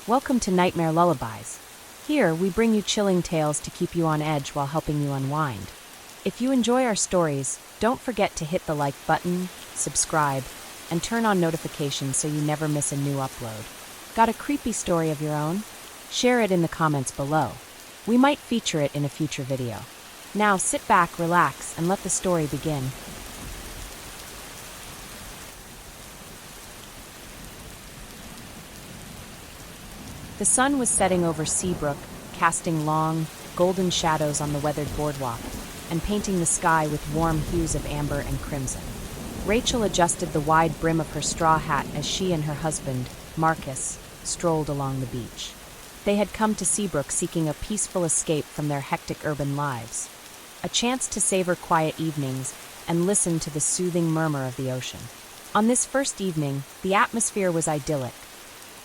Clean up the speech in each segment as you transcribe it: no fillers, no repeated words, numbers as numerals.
Welcome to Nightmare Lullabies. Here, we bring you chilling tales to keep you on edge while helping you unwind. If you enjoy our stories, don't forget to hit the like button, subscribe, and turn on notifications so you never miss a new upload. Got a creepy story of your own? Share it in the comments below. We might feature it in a future video. Now sit back, relax, and let the story begin. The sun was setting over Seabrook, casting long, golden shadows on the weathered boardwalk, and painting the sky with warm hues of amber and crimson. Rachel adjusted the wide brim of her straw hat as she and her husband, Marcus, strolled along the beach. They had come to Seabrook seeking a peaceful escape from their hectic urban lives, a chance to savor quiet evenings and listen to the soothing murmur of the ocean. On this first evening, the atmosphere was idyllic.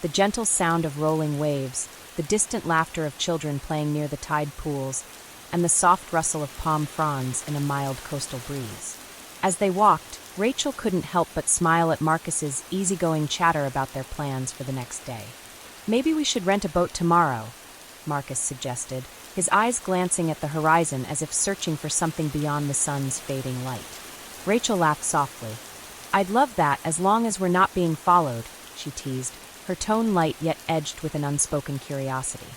The gentle sound of rolling waves, the distant laughter of children playing near the tide pools, and the soft rustle of palm fronds in a mild coastal breeze. As they walked, Rachel couldn't help but smile at Marcus's easygoing chatter about their plans for the next day. "Maybe we should rent a boat tomorrow," Marcus suggested, his eyes glancing at the horizon as if searching for something beyond the sun's fading light. Rachel laughed softly. "I'd love that as long as we're not being followed," she teased, her tone light yet edged with an unspoken curiosity.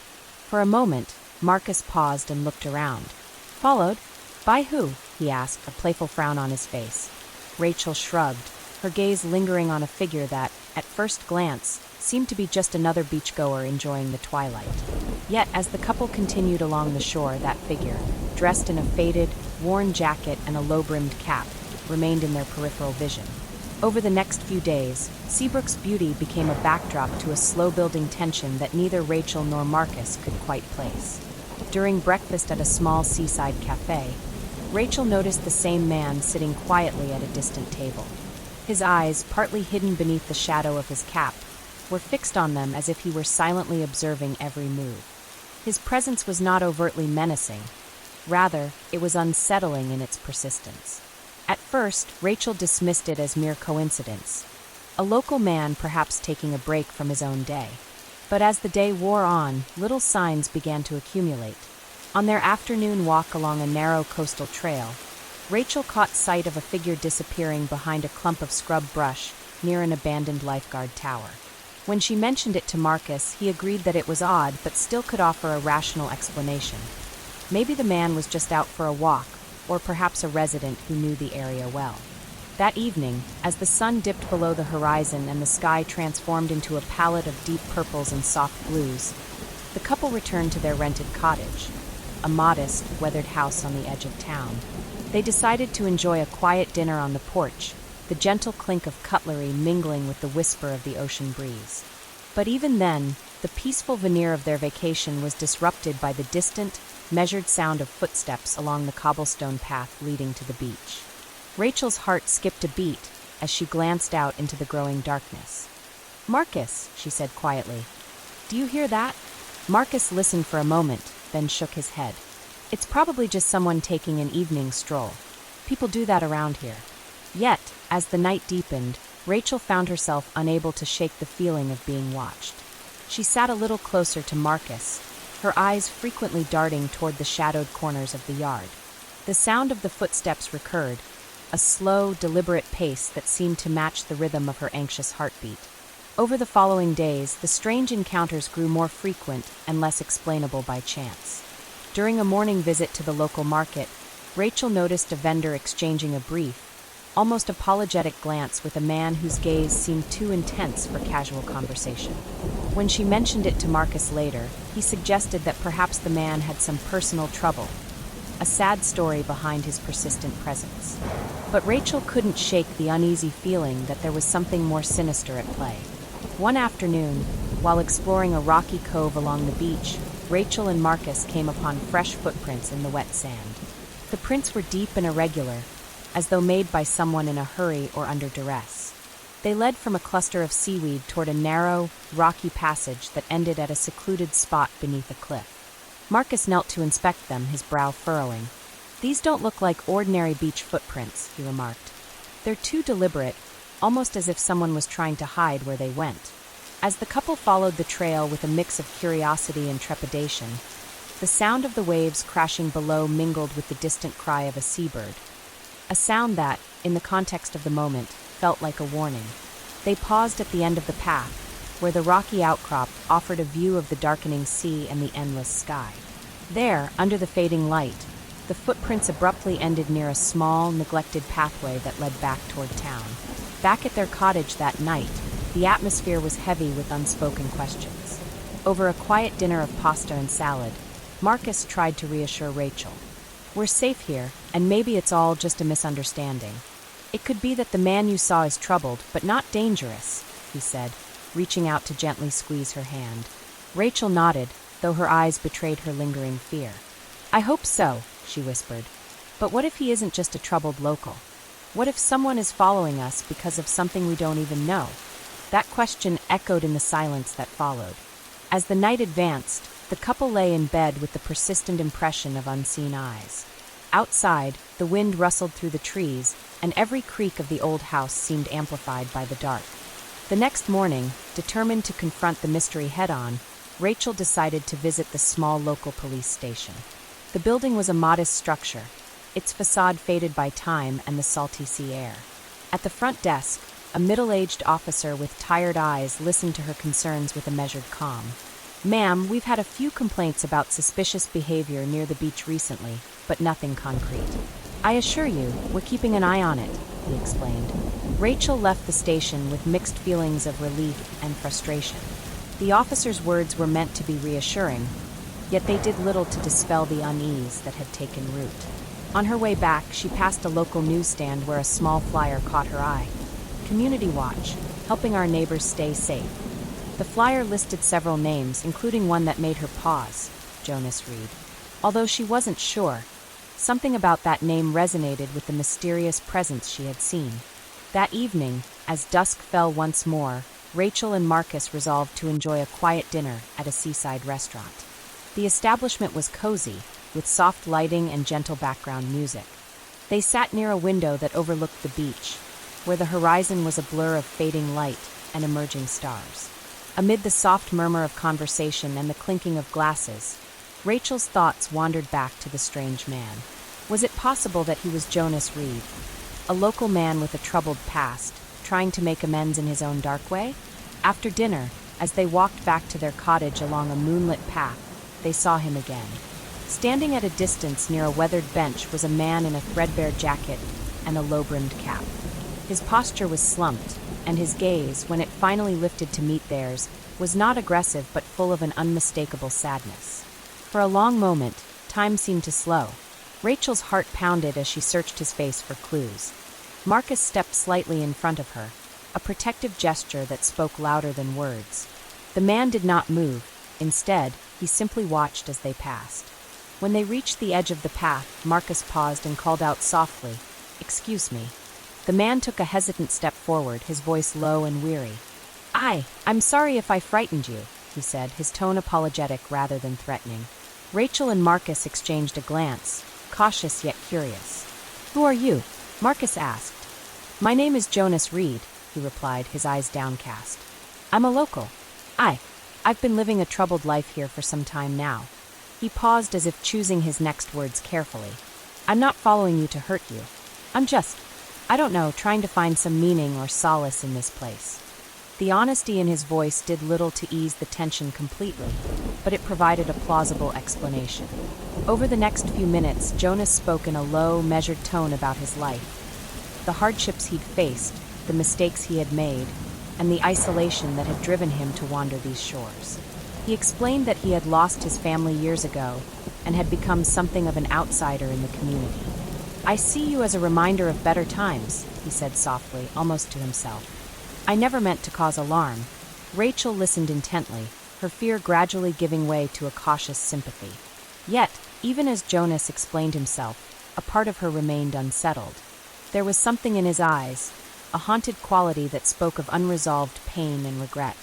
For a moment, Marcus paused and looked around. "Followed? By who?" he asked, a playful frown on his face. Rachel shrugged, her gaze lingering on a figure that, at first glance, seemed to be just another beachgoer enjoying the twilight. Yet, as the couple continued along the shore, that figure, dressed in a faded, worn jacket and a low-brimmed cap, remained in their peripheral vision. Over the next few days, Seabrook's beauty became a backdrop to a slow-building tension that neither Rachel nor Marcus could quite place. During breakfast at a small seaside cafe, Rachel noticed the same man sitting quietly at a distant table. His eyes, partly hidden beneath the shadow of his cap, were fixed on them as if he were silently observing every move. His presence was not overtly menacing. Rather, it was unsettling in its persistence. At first, Rachel dismissed it as mere coincidence, a local man perhaps taking a break from his own day. But as the day wore on, little signs began to accumulate. On their afternoon walk along a narrow coastal trail, Rachel caught sight of a figure disappearing behind a clump of scrub brush near an abandoned lifeguard tower. When she mentioned it to Marcus, he agreed that it was odd but still could offer a rational explanation. Maybe the man was just out for a walk, or perhaps a resident who knew the area well. That evening, as the sun dipped below the horizon and the sky transformed into a palette of deep purples and soft blues, the couple returned to their rented cottage, a modest, weathered house on the edge of town. They decided to enjoy a quiet dinner on the porch, the gentle clink of cutlery mingling with the whisper of the ocean breeze. But even then, the peaceful veneer of their vacation was disrupted by the distant, measured sound of footsteps along the cobblestone path leading to the beach. Rachel's heart skipped a beat as she glanced out into the growing darkness. "Marcus," she said quietly, "do you hear that?" Marcus listened for a moment, then shook his head. "It's probably just someone taking an evening stroll. People do that around here." Yet, as the night deepened, Rachel found herself unable to shake the feeling of being watched. She sat a little closer to Marcus, her eyes frequently darting toward the shadowed corners of the yard. The sound of the footsteps recurred, a slow, deliberate pace that seemed to match the rhythm of her anxious heartbeat. Over the following days, the strange encounters grew more frequent and less explainable by chance. During a morning visit to the local market, Rachel noticed a vendor exchanging a brief, almost apologetic glance with a man whose gaze seemed too intense for casual conversation. When she mentioned it to Marcus later, he suggested that perhaps the man had some personal trouble, a sad story behind his persistent presence. But Rachel couldn't shake the uneasy feeling that there was something more sinister at play. One afternoon, while exploring a rocky cove along the beach, Rachel and Marcus came upon fresh footprints in the wet sand. The prints were deep and irregular, as though made by someone in a hurry or under duress. They led from a cluster of seaweed toward a narrow, rocky passage that ended at a secluded spot beneath a cliff. Marcus knelt to inspect them, his brow furrowing. "These don't look like ordinary beach footprints," he remarked. "They're too deliberate, almost as if someone was trying to hide where they went." As the couple followed the trail with a mix of curiosity and trepidation, the sound of the waves crashing below mingled with the distant cry of a seabird, a sound that, in the context of the moment, felt like a warning. They paused at the end of the path, where the rocky outcrop offered a view of the darkening sea and the endless sky. There, under the fading light, the footprints abruptly ended near a small, neglected pathway that led back toward town. Back at their cottage that night, the atmosphere was heavy with unspoken questions. Over a quiet dinner of pasta and salad, Marcus tried to reassure Rachel. "We're safe here, and maybe it's all just a misunderstanding. It could be that the man you saw is troubled, but not dangerous," he said, reaching out to gently squeeze her hand. Rachel nodded, though her eyes betrayed her lingering fear. "I hope so," she whispered. "But what if he isn't just a troubled local? What if someone is following us because of something we don't even know?" That question echoed in the silence that followed. As the night advanced, the couple lay in bed with the persistent impression of unseen eyes. Outside, the wind rustled through the trees, and every creak of the old house seemed amplified by the dark. The next morning, determined to confront the mystery head-on, Rachel decided to visit the small local police station. The building was a modest structure, its facade faded by time and the salty sea air. At the front desk, a middle-aged officer with tired eyes listened to her concerns with a measured calm. "Ma'am, we've had a few complaints about suspicious behavior near the beach recently, but nothing concrete. I assure you, we're keeping an eye on it," he explained. Rachel left the station with mixed feelings of relief and frustration. The officer's words were meant to be reassuring, yet they did little to dispel the unease that had taken root. On her way back, she passed a local newsstand where a small flyer caught her eye. "Community Watch, helping our neighbors stay safe." The flyer listed several names, including one that made her pause, Jonas Reed. Although she wasn't sure, something about that name resonated with the mysterious presence she had seen. That evening, as dusk fell once more, Rachel and Marcus resolved to enjoy a quiet dinner at a seaside restaurant. The establishment was cozy, with soft lighting and gentle background music. They sat near a window that overlooked the beach, where the horizon was a blur of fading light and emerging stars. Amid the soft murmur of conversation and the clinking of glasses, Rachel's thoughts wandered back to the strange man. Was it possible that he was Jonas Reed, a local man with a troubled past, trying to make amends in his own dark way? After dinner, as they walked back to their cottage along a moonlit path, they saw him again. Standing at a distance near a weathered bench was a man in a threadbare jacket and a low-brimmed cap. His posture was slumped, and his gaze, when it finally lifted to meet theirs, was not aggressive but full of an unmistakable sadness. For a long moment, time seemed to slow. Rachel's heart pounded as she searched his face for clues. Marcus stepped slightly in front of her, a protective gesture that spoke louder than words. The man did not move. Instead, he simply watched as they passed. When they reached the edge of the path, Marcus paused and called out softly, "Excuse me." The man took a hesitant step forward, his voice low and weary. I'm sorry if I frightened you," he said, his tone apologetic rather than threatening. Rachel and Marcus exchanged a glance, cautious yet curious. "Who are you?" Marcus asked. "My name is Jonas Reed," he replied, his eyes downcast. "I'm a local. I've been living a troubled life here for some time now." He paused as if choosing his next words carefully. "I'm not following you to hurt you. I'm just, I don't know, trying to find some meaning or solace in this place." The honesty in his voice did little to ease the tension completely, but it provided a plausible explanation. Over the next few minutes, Jonas spoke in a low, measured tone about his life, the hardships he'd faced, the mistakes he had made, and the isolation that had driven him to wander these shores. He explained that he had lost his family years ago and had become something of an outsider in the community. "I see you as a reminder of better times," he said softly, almost to himself. "I never meant to cause alarm." Rachel listened intently, her fear gradually giving way to a cautious sympathy. Yet, even as Jonas explained himself, a part of her remained unsettled. There was something in his eyes, a haunted quality that spoke of unresolved pain and regret.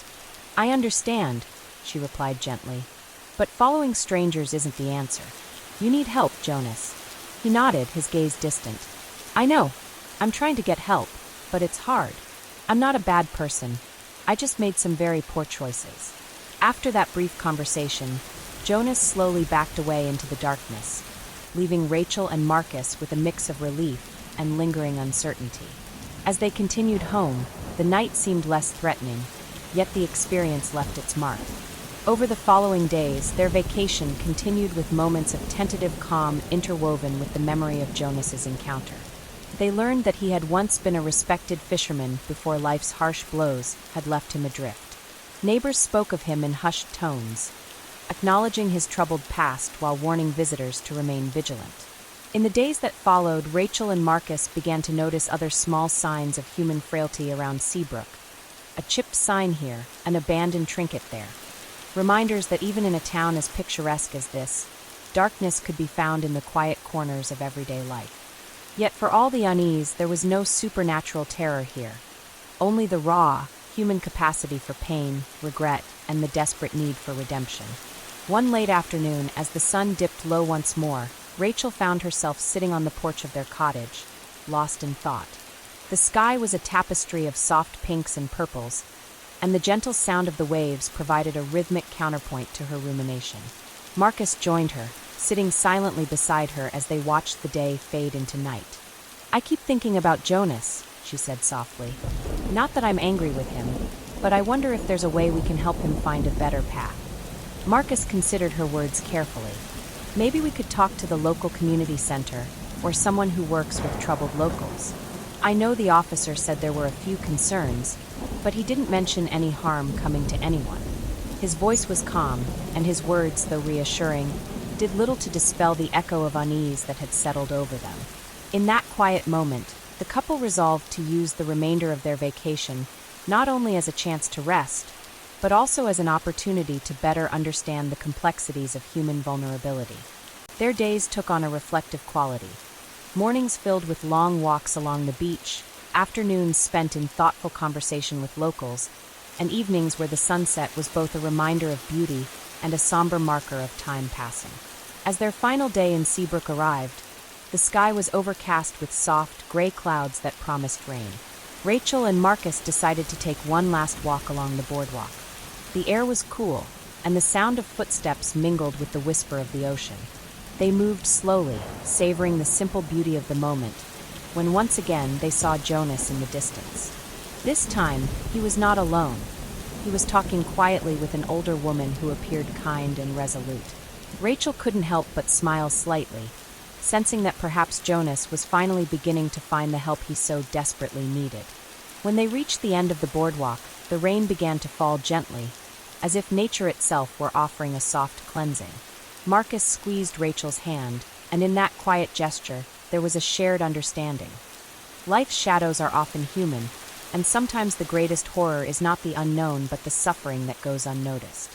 "I understand," she replied gently, "but following strangers isn't the answer. You need help, Jonas." He nodded, his gaze distant. "I know. I'm trying to get help, but it's hard. I'm not a bad person. I just made some very poor choices." After that brief conversation, Jonas slowly backed away into the darkness, leaving Rachel and Marcus with a mix of relief and lingering uncertainty. As they continued home, the night seemed less threatening, yet the experience left its mark. Over the following days, their vacation continued with moments of tentative calm interwoven with the memory of Jonas's encounter. They learned that he had once been a respected fisherman before life's harsh blows had left him adrift. Neighbors spoke of him in hushed tones, acknowledging his troubled past while warning visitors to remain vigilant. In the days that followed, Rachel and Marcus began to notice other small signs of human frailty around Seabrook. A chipped sign here, an abandoned trinket there. Reminders that even in a town as picturesque as this, darkness could be found in the quiet corners of everyday life. Yet for all the unease, there was no supernatural terror here. Only the raw, human capacity for pain, regret, and the desperate need for redemption. One late afternoon, as the sun dipped low once more, Rachel found herself sitting on the porch of their cottage, lost in thought. The sky was a tapestry of soft pinks and purples, and the gentle sound of the waves provided a rhythmic counterpoint to her rumination. Marcus joined her, sitting silently beside her as they watched the day fade into night. "I keep thinking about Jonas," she said softly. "Not that I'm angry with him, but I wonder if there's a way we can help him find a better path." Marcus considered her words carefully. "Maybe we could talk to the local community center, or someone who works with troubled locals. I know the officer said there were a few concerns, but he didn't mention any harm coming to anyone." His voice was calm, and his words, though reassuring, did little to dispel the echo of unease that had settled over them. In that quiet moment, the couple resolved to use the remainder of their vacation not only as a chance to rest, but also as an opportunity to better understand the complexities of human vulnerability. Their days took on a reflective quality. Mornings filled with long walks along the beach, afternoons spent in thoughtful conversation with locals, and evenings where the sunset was both a reminder of beauty and a somber marker of time passing. As their final day in Seabrook arrived, the sky was overcast with soft, gray clouds that promised rain. Rachel and Marcus decided to take one last walk along the boardwalk. The air was cool, and the sound of footsteps mingled with the whisper of the ocean. They moved slowly, savoring the simple beauty of the moment, when once again they saw Jonas in the distance. This time, he was not alone. He was talking quietly with an older woman who appeared kind and resolute. Rachel couldn't help but smile slightly, sensing that perhaps Jonas was finally beginning to find the help he so desperately needed. When they reached the end of the boardwalk, the rain began to fall gently, as if nature itself were offering a soft cleansing. Marcus squeezed Rachel's hand, and in that quiet gesture, there was a shared understanding. Life's shadows are often human, and sometimes the greatest horror is not the unknown but the suffering that goes unnoticed.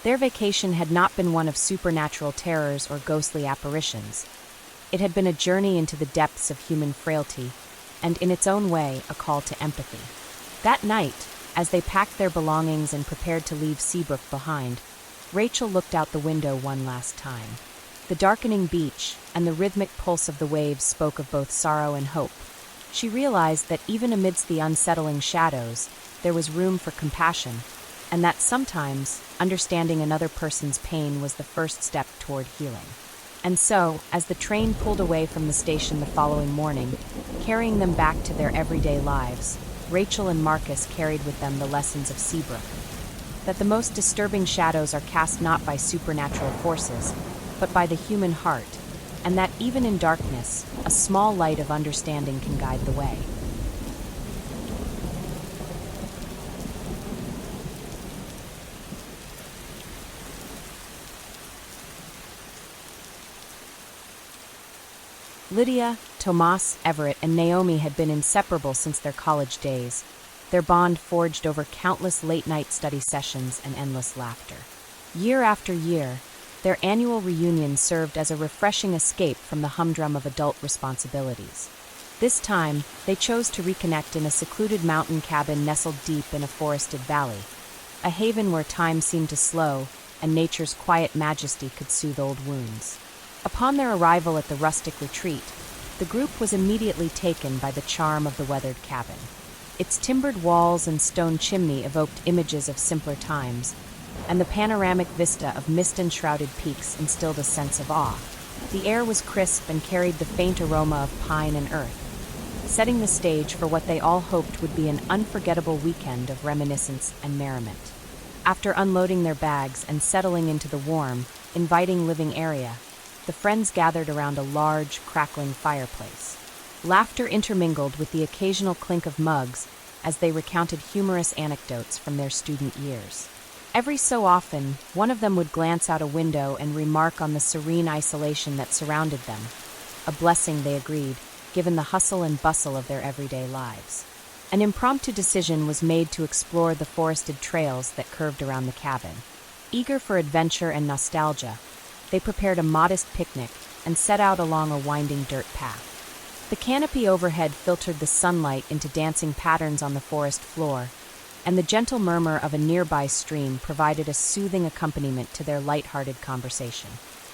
Their vacation had not been one of supernatural terrors or ghostly apparitions. It had been a journey into the depths of human frailty, and in its own way, a call to empathy. That night, as they packed their belongings and prepared to leave Seabrook behind, Rachel looked out the window one last time. The darkening beach and the rhythmic pulse of the waves spoke of both sorrow and hope. She realized that even amidst the unsettling shadows, there was room for compassion, and that sometimes understanding another person's pain was the first step toward healing. And so, as the train pulled away from the station the following morning, carrying them back to their everyday lives, Rachel and Marcus carried with them the lessons of Seabrook. That the most disturbing shadows are cast not by supernatural forces, but by the human heart, and that even in darkness, a small light of understanding can guide the way. Lydia, Tomas, Everett, and Naomi had been inseparable since their college days, their bond forged over countless late-night study sessions and endless laughter. Year after year, their annual reunion served as a refreshing escape from the humdrum of adult responsibilities. This time, they chose to reconnect in a secluded mountain cabin nestled deep in a forested valley, a haven where time seemed to slow and nature's quiet majesty could soothe old wounds. Upon their arrival at the rustic retreat, the group was immediately taken by the charm of the weathered cabin. Its timbered walls and stone chimney evoked images of simpler times, and the panoramic vista of mist-enshrouded peaks instilled a sense of awe. The air was crisp and carried the faint aroma of pine and earth, setting the stage for what they all hoped would be an unforgettable weekend of reminiscence and merriment. After unloading their bags and settling into the warm, inviting living area, the friends gathered around a large, crackling fireplace. Laughter intermingled with the occasional clink of mugs as they recounted humorous anecdotes from their student years. Every so often, one of them would glance out a window and remark on the serene isolation that surrounded them, a blessing, they agreed, given the hustle and bustle of their everyday lives. An impromptu decision was made to explore the forested trails that curved around the cabin. Eager for adventure and nostalgia, they prepared a modest picnic and set out along a winding dirt path. The canopy overhead filtered the sunlight into dancing patterns on the forest floor, and the gentle murmur of a nearby stream provided a soothing accompaniment to their light-hearted conversation.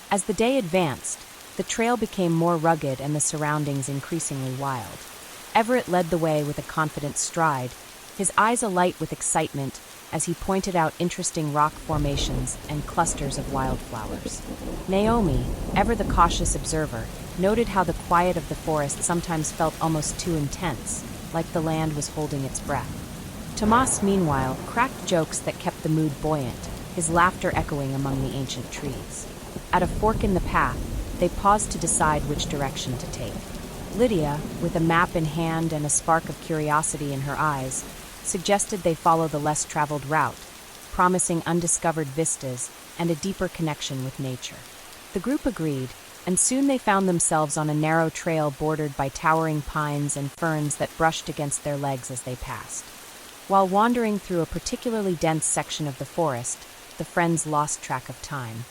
As the day advanced, the trail became more rugged and the surroundings increasingly wild. Everett led the way with a confident stride, his eyes alight with excitement as he pointed out interesting rock formations and clusters of wildflowers. Naomi, ever the cautious observer, noted how the quiet of the forest sometimes felt almost too intense, like the land was holding its breath. Tomas, meanwhile, cracked jokes that kept the mood buoyant, his laughter echoing among the ancient trees. At a fork in the path, they paused to decide which direction to take. Lydia, with a map in hand and a spark of curiosity in her eyes, suggested they follow the less-traveled route, promising undiscovered vistas and a deeper connection with nature. The group agreed, and soon they found themselves on a narrow trail bordered by towering pines and ferns that brushed against their legs as they passed. While wandering through a particularly dense section of the forest, the friends lost track of time.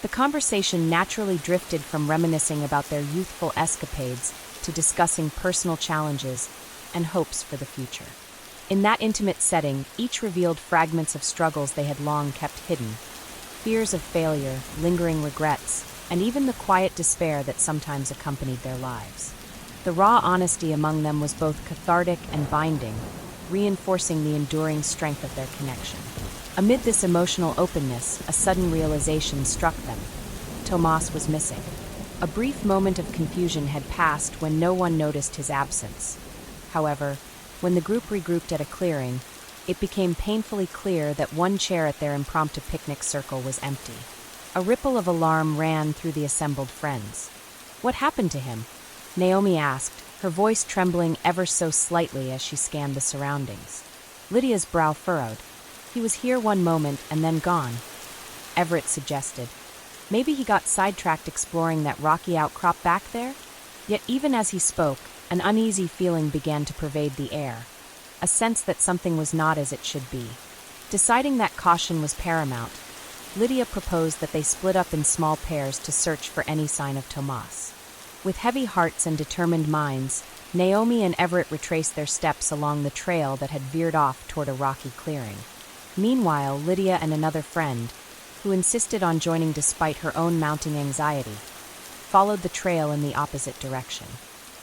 The conversation naturally drifted from reminiscing about their youthful escapades to discussing personal challenges and hopes for the future. In that intimate setting, each revealed fragments of struggles they had long kept hidden, fears of failure, lingering regrets, and even the quiet despair that sometimes accompanied their lives. The raw honesty among them was both cathartic and binding, reinforcing the enduring strength of their connection. Amid this emotional openness, a sudden realization struck them. Tomas was missing. A brief moment of confusion had passed when no one noticed his absence. However, when the group regrouped at a clearing, it became painfully clear that one chair at their impromptu picnic circle was empty. A ripple of alarm ran through the assembled friends. "What happened to him?" Naomi asked, her voice trembling ever so slightly as she scanned the surroundings. Lydia's brow furrowed. "He was here one moment and then gone," Everett suggested. "Maybe he got sidetracked exploring that rocky outcrop back there?" Yet even as he spoke, an uneasy feeling began to pervade the air, a sense that something was not as it should be. Deciding that caution was paramount, Lydia proposed that they split up in small pairs to search for any sign of Tomas. With heavy hearts and determined minds, Naomi and Everett retraced their steps along the trail that had veered off toward a rocky clearing. Meanwhile, Lydia and another friend, who insisted on joining despite her own mounting anxiety, followed the trail in the opposite direction.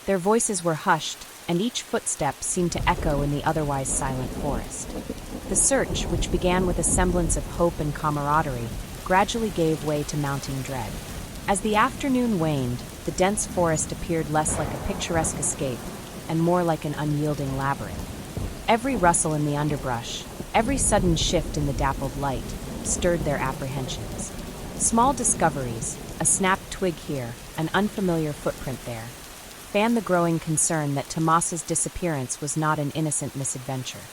Their voices were hushed, and each footstep seemed to echo in the otherwise silent forest. The search, which began with a semblance of hope and camaraderie, gradually gave way to mounting dread. As the afternoon waned, the dense forest appeared less like a picturesque escape and more like an unyielding labyrinth. Every rustle in the underbrush, every sudden shift in the dappled light, stirred their apprehensions. Small discoveries, a snapped twig here, an unfamiliar footprint there, fanned the growing concern that Tomas's disappearance was not an innocent misadventure.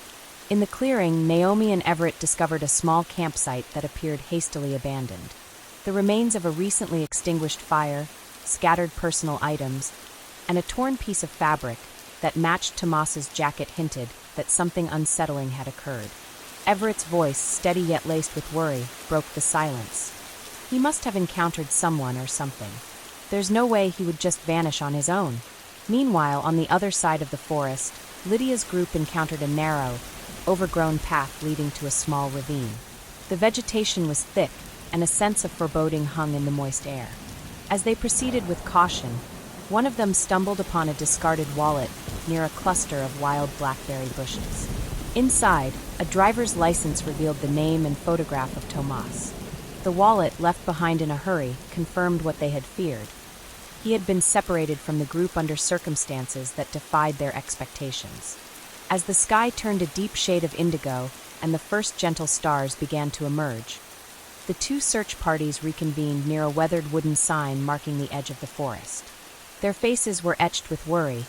In the clearing, Naomi and Everett discovered a small campsite that appeared hastily abandoned. The remains of a recently extinguished fire, scattered personal items, and a torn piece of fabric that matched Tomas's jacket hinted that something unsettling had occurred. Everett's voice, steady yet laced with worry, broke the silence. He must have encountered someone or something. There's no way he would just vanish on his own. Meanwhile, on the other side of the forest, Lydia's group encountered a narrow, overgrown path leading to a small ravine. The vegetation was thick, and a sense of foreboding hung in the moist air. As they proceeded with caution, One of them stumbled upon a discarded wallet near a cluster of wild blackberry bushes. Inside, a driver's license revealed the name and photograph of Tomas. The wallet, left behind in a hurry, confirmed what they had feared. He had been separated from the group under circumstances that defied their expectations. As the sky turned a deep shade of indigo and the first gentle stars began to emerge, the two search parties reconvened near a weathered wooden sign marking the edge of the forest. Their faces were etched with worry,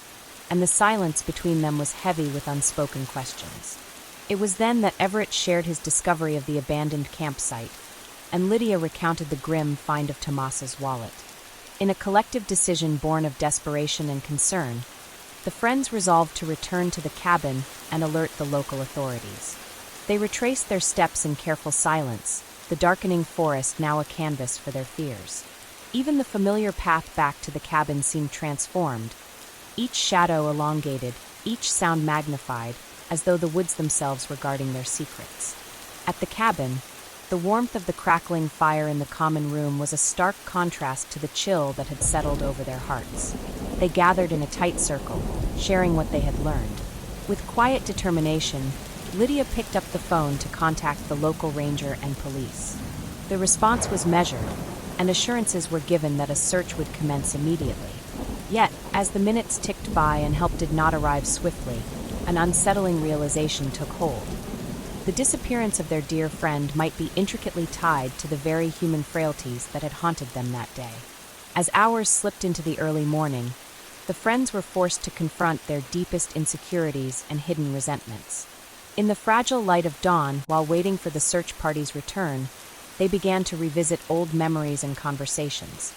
and the silence between them was heavy with unspoken questions. It was then that Everett shared his discovery of the abandoned campsite, and Lydia recounted the grim find of Tomas's wallet. In a collective decision born of desperation and concern, the friends resolved to return to the cabin and alert the local authorities. They retraced their steps in careful silence, the darkening forest now a canvas for their fears. Even the familiar path back to the cabin seemed transformed, each shadow elongated, each sound magnified, as though the woods themselves were guarding their secrets. At the cabin, the warmth of the crackling fire in the common room was a stark contrast to the chill that had settled over their hearts. They gathered in a tight circle, sharing what they had learned. With quiet determination, Lydia picked up the phone to contact the local ranger and police. The response was measured, and assurances were given that a search would commence immediately. Yet, as the minutes ticked by and help did not arrive swiftly, an unsettling realization took hold. The disappearance of their dear friend might be intricately tied to the very human frailties that had haunted them that day. As hours slipped into the early morning, the friends were forced to confront their deepest insecurities and hidden resentments. In the fragile light of dawn, while waiting for the search party's return, they began to revisit old memories and conversations,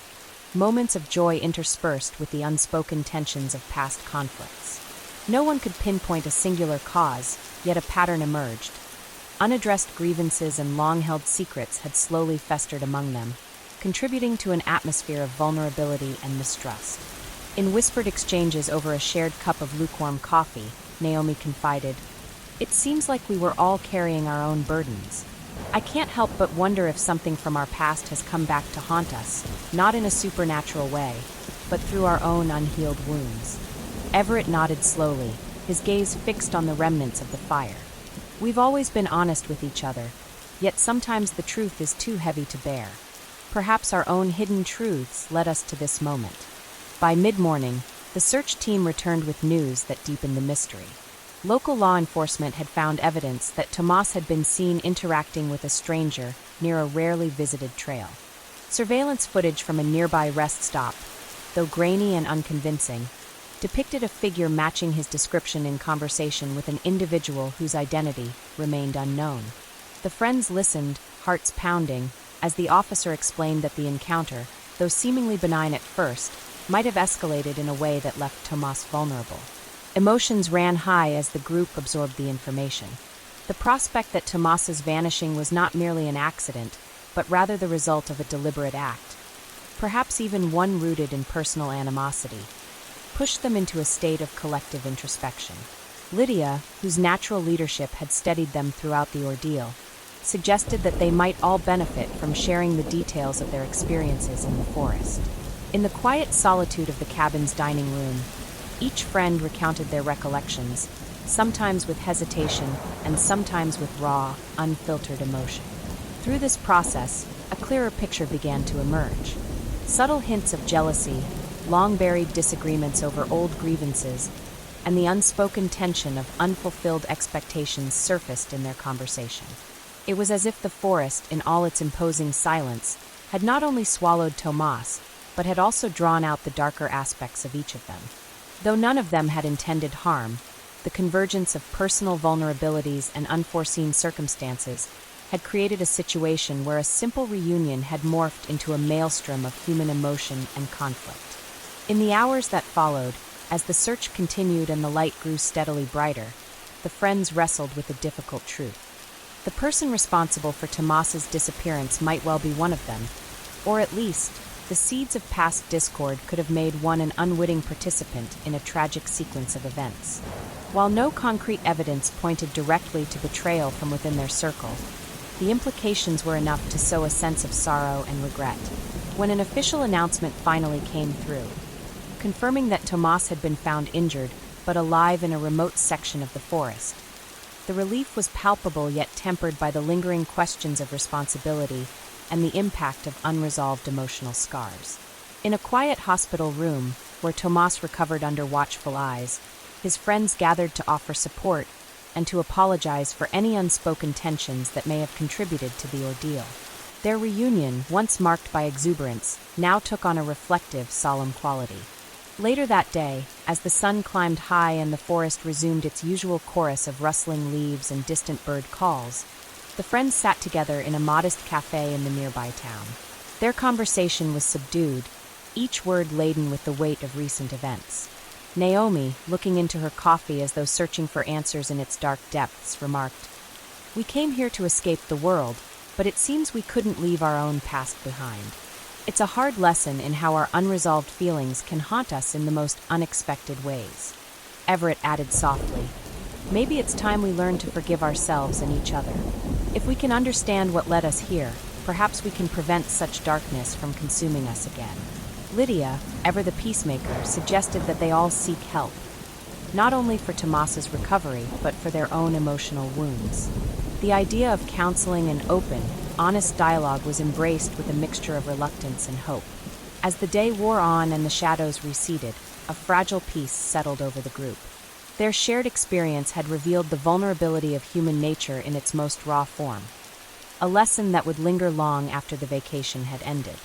moments of joy interspersed with the unspoken tensions of past conflicts. No one could pinpoint a singular cause, yet a pattern emerged. Unaddressed grievances and long-held secrets had slowly festered among them, contributing to an atmosphere of vulnerability and mistrust. In whispered exchanges over a shared cup of lukewarm coffee, Naomi confided, "It seems like we were all carrying our own burdens. I can't help but wonder if something from our past has come back to haunt us, not in a supernatural way, but through our own unhealed wounds." Everett nodded slowly, his gaze fixed on the remnants of the fire. "We've always been honest with each other, yet sometimes the truth is too heavy to bear. Perhaps our own hidden truths led us to this moment." By mid-morning, the search team returned with news that deepened the mystery. Local law enforcement had found evidence that Tomas had been seen interacting with a stranger near a rarely visited trail. Surveillance footage from a nearby rest stop, though grainy and unconvincing, depicted a figure matching his description in conversation with an individual whose identity remained unknown. The friends listened, hearts pounding, as the officer explained that the encounter, though seemingly benign at first, might have escalated in a way that left Tomas vulnerable. Emotions ran high as the group absorbed the information. The prospect that Tomas's vanishing was not merely an accident, but rather the result of a deliberate act, perhaps even one rooted in personal animosity, pushed them into a state of collective introspection. Lydia, whose natural leadership had steadied them throughout the ordeal, suggested that they might all benefit from sharing the details of their experiences in the forest. In the quiet solitude of the cabin's dining room, each friend recounted their recollections, sometimes with hesitation and sometimes with raw, unfiltered emotion. Through this process, a clearer picture began to emerge. Subtle hints of jealousy, long-buried disagreements over old grievances, and the unspoken tension of unfulfilled expectations surfaced in their conversation. It was as if the forest, in all its imposing silence, had not only swallowed Tomas, but had also drawn out the darker aspects of each of them. Though none of them had intended harm, the convergence of personal vulnerabilities and unforeseen circumstances had created a situation where a simple reunion had morphed into a maelstrom of human emotion and conflict. In the hours that followed, as the search continued and the light grew steadily brighter, the friends wrestled with a difficult truth. The person responsible for Tomas's disappearance might well be one of them, or at least, the seeds of past discord could have made one an unwitting participant in a tragic sequence of events. While no concrete evidence pointed directly to betrayal from within their circle, the implications were enough to sow a sense of sorrow and regret. When an official announcement finally came through, confirming that Tomas had been found injured, but alive in a remote section of the forest. The relief was palpable yet tempered by the lingering questions of responsibility and the impact of unresolved emotional scars. In a quiet hospital room, where Tomas recovered under watchful eyes, his friends gathered to offer support and to apologize for any unspoken tensions that may have contributed to the ordeal. Their reunion, once marked by exuberance, now took on a reflective, solemn quality. Later that day, as the sun climbed high and the forest resumed its usual chorus of rustling leaves and distant bird calls, the friends sat together in a modest cafe in the nearby town. Their conversation was subdued, each word laden with the weight of recent events. Naomi, looking into her coffee as though searching for answers in its dark depths, remarked, "We came here to escape the world, but it seems we couldn't leave our own past behind. It's a hard lesson in how our unresolved feelings can haunt us in the most unexpected ways." Everett added softly, "Maybe it's time we learn to forgive ourselves and each other. If we can understand what led us here, perhaps we can prevent such darkness from consuming us again." Lydia, ever the peacemaker, suggested that they all seek help, not only for Tomas's recovery, but for their own emotional wounds. The idea of counseling and open, honest dialogue was embraced with a mixture of reluctance and hope. As the day wore on and the shadows receded, a fragile peace settled over the group. Their shared experience had revealed the vulnerability of human nature in its most raw form, a lesson that would linger long after the vacation had ended.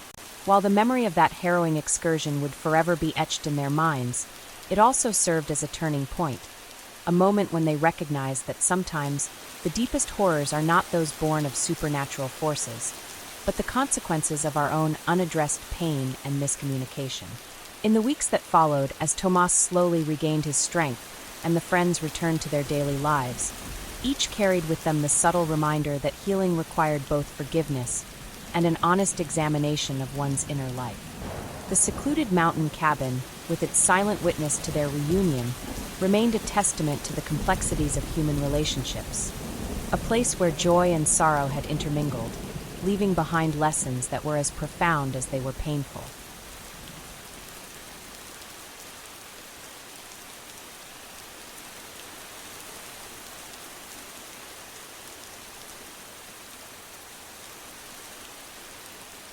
While the memory of that harrowing excursion would forever be etched in their minds, it also served as a turning point, a moment when they recognized that sometimes the deepest horrors are not those born of supernatural forces, but the consequences of our own unaddressed pain and miscommunication. In the weeks that followed, as Tomas slowly regained his strength and the friends returned to their daily lives, each carried with them the subtle reminder that healing required both forgiveness and an honest examination of one's inner life. The secluded mountain cabin, with its silent witness to their reunion, remained a testament to the complexities of human relationships, a place where joy and sorrow had intermingled, leaving behind lessons that were as profound as they were painful.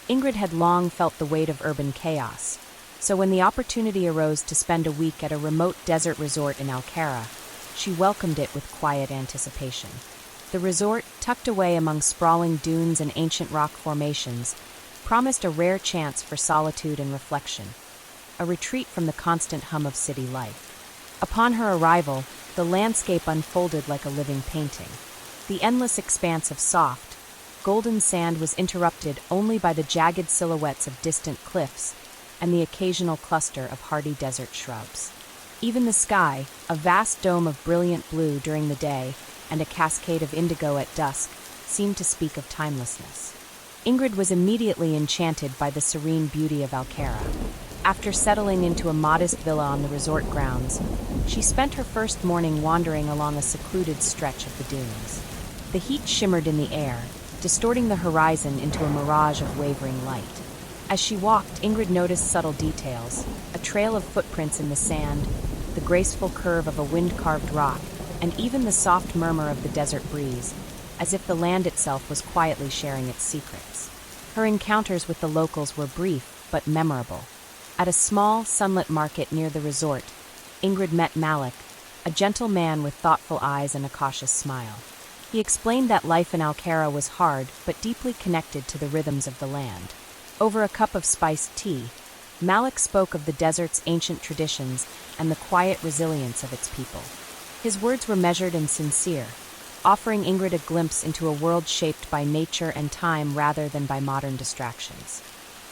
Ingrid had long felt the weight of urban chaos, so when the opportunity arose to spend a week at a remote desert resort in Alcara, she welcomed it with quiet anticipation. The resort, tucked away among sprawling dunes and ancient rock formations, promised a rare chance for solitude and reflection, a retreat from the constant hum of city life. Upon her arrival, the landscape unfolded like a living painting. The endless expanse of soft, golden sand was interrupted only by the jagged silhouettes of distant cliffs and the occasional cluster of hardy desert shrubs. Even the sky, a vast dome of brilliant blue during the day and a cascade of indigo at dusk, seemed to speak of timelessness. Ingrid was immediately enchanted by the serene beauty of Alcara. After settling into a modest villa on the resort grounds, she spent her first morning wandering along a secluded stretch of the dunes. The heat shimmered in the air, distorting the horizon into a mirage of wavering light. As she walked, Ingrid noticed subtle details, a trail of footprints in the sand, the graceful curve of a wind-carved rock, and even the soft murmur of the desert breeze, as if the land itself was quietly sharing its secrets. Her encounters with the locals were brief, but memorable. At a small, sunlit market near the resort, Ingrid met Malik, a gentle man with thoughtful eyes and a cautious smile. He explained that life in Alcara was hard, but deeply connected to the rhythms of the land. Over a cup of spiced tea, Malik spoke of the desert's ancient traditions and the quiet resilience of its people. His words were measured and sincere, offering Ingrid a glimpse into a world shaped by nature and time rather than by modern distractions.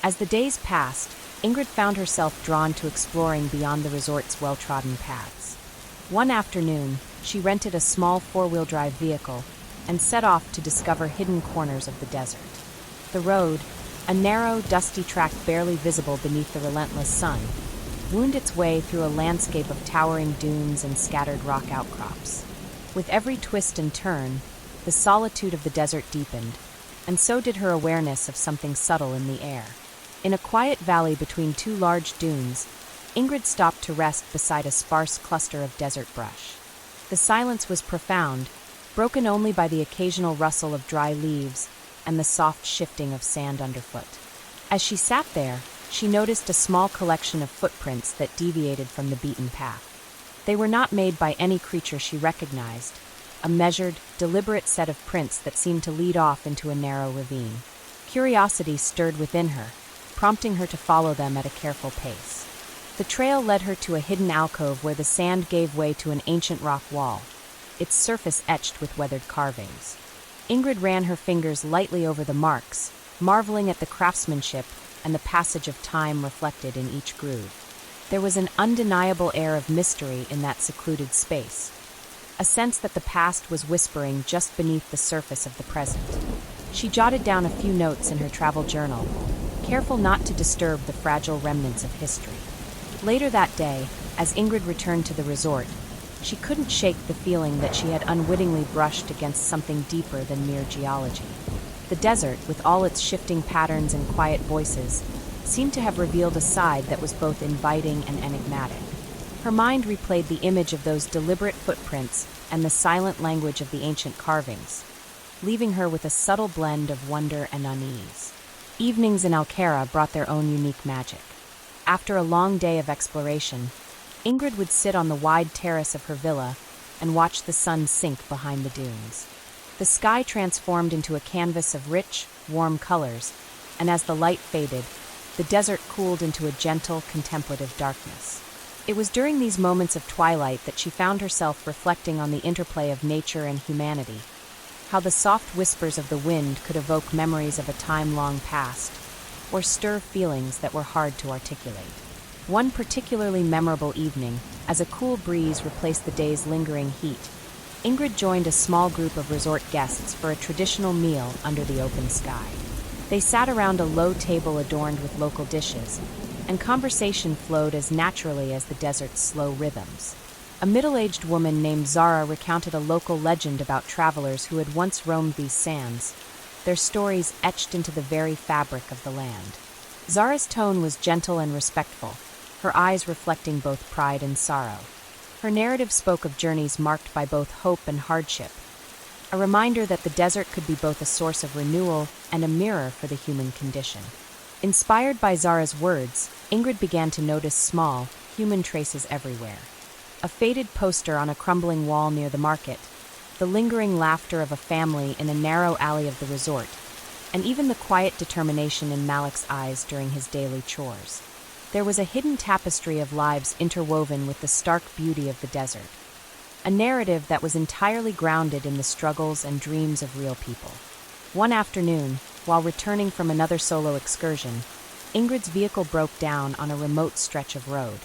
As the days passed, Ingrid found herself drawn to exploring beyond the resort's well-trodden paths. One afternoon, she rented a small four-wheel drive vehicle and set off to discover hidden corners of the desert. The road, a narrow, dusty tract barely visible beneath the relentless sun, wound its way through a landscape of towering dunes and scattered rock outcrops. With every twist and turn, the solitude of the desert deepened, and so did her awareness of something subtle in the air. In a quiet valley between two large dunes, Ingrid stopped to rest beside a sparse cluster of desert brush. The silence was profound, broken only by the occasional rustle of dry leaves and the soft shifting of sand underfoot. As she sat there, she noticed a small collection of footprints that deviated from the beaten path. They were not made by any creature she recognized, a measured, deliberate set of prints that seemed to lead off into a narrow ravine. Curiosity stirred within her, prompting her to follow them at a careful pace. The trail led her to a hidden alcove where the sand gave way to an ancient rock wall, its surface etched with weathered carvings. Ingrid ran her fingers lightly over the marks, marveling at the craftsmanship and the passage of time reflected in each groove. There was an undeniable air of mystery in that secluded space, a sense that the past was whispering just beneath the surface of the present. She jotted down a few notes in her travel journal, careful not to disturb the fragile remnants of history. Later that day, as Ingrid returned to the resort, she couldn't shake the feeling that she had unwittingly brushed against something deeper than mere geology. The desert, with all its shifting patterns and quiet voices, seemed to have revealed a side that was both inviting and enigmatic. Her mind replayed the image of those deliberate footprints and the silent language of the ancient carvings, leaving her with a subtle blend of wonder and unease. Evenings in Alcara brought their own unique magic. After a long day of exploration, Ingrid would sit on the wide terrace of her villa and watch the sun sink behind the dunes. The sky transformed into a canvas of rich, warm colors, and as the light faded, the desert cooled into a gentle, contemplative darkness. It was during these moments of twilight that she found herself reflecting on the interplay of nature and humanity, how the soft whispers of the wind could evoke memories of a time long past, or stir feelings that were hard to articulate. One particularly memorable evening, as a cool breeze replaced the day's lingering heat, Ingrid joined a small group of resort guests for a traditional meal under the open sky. They sat around a low table adorned with local dishes, and conversation flowed as naturally as the desert's slow rhythms. A middle-aged woman named Zara recounted a local legend about travelers who had once roamed these sands, their stories etched into the very fabric of the land. Zara's tone was gentle and respectful, her eyes reflecting both pride and sorrow. Her narrative spoke of journeys marked by both hope and hardship, a reminder that the desert could be both a source of renewal and a mirror for the human condition. Inspired by Zara's words, Ingrid began to notice small, human traces everywhere. A faded poster on a crumbling wall near the market, the lingering laughter of a family in a narrow alley of the resort, and even the quiet determination in Malik's eyes during his daily chores. There was a hidden tapestry of lives interwoven with the stark beauty of the desert, a narrative that was entirely grounded in the struggles and dreams of real people. One afternoon, while returning from another solo excursion, Ingrid's vehicle broke down on a remote stretch of road.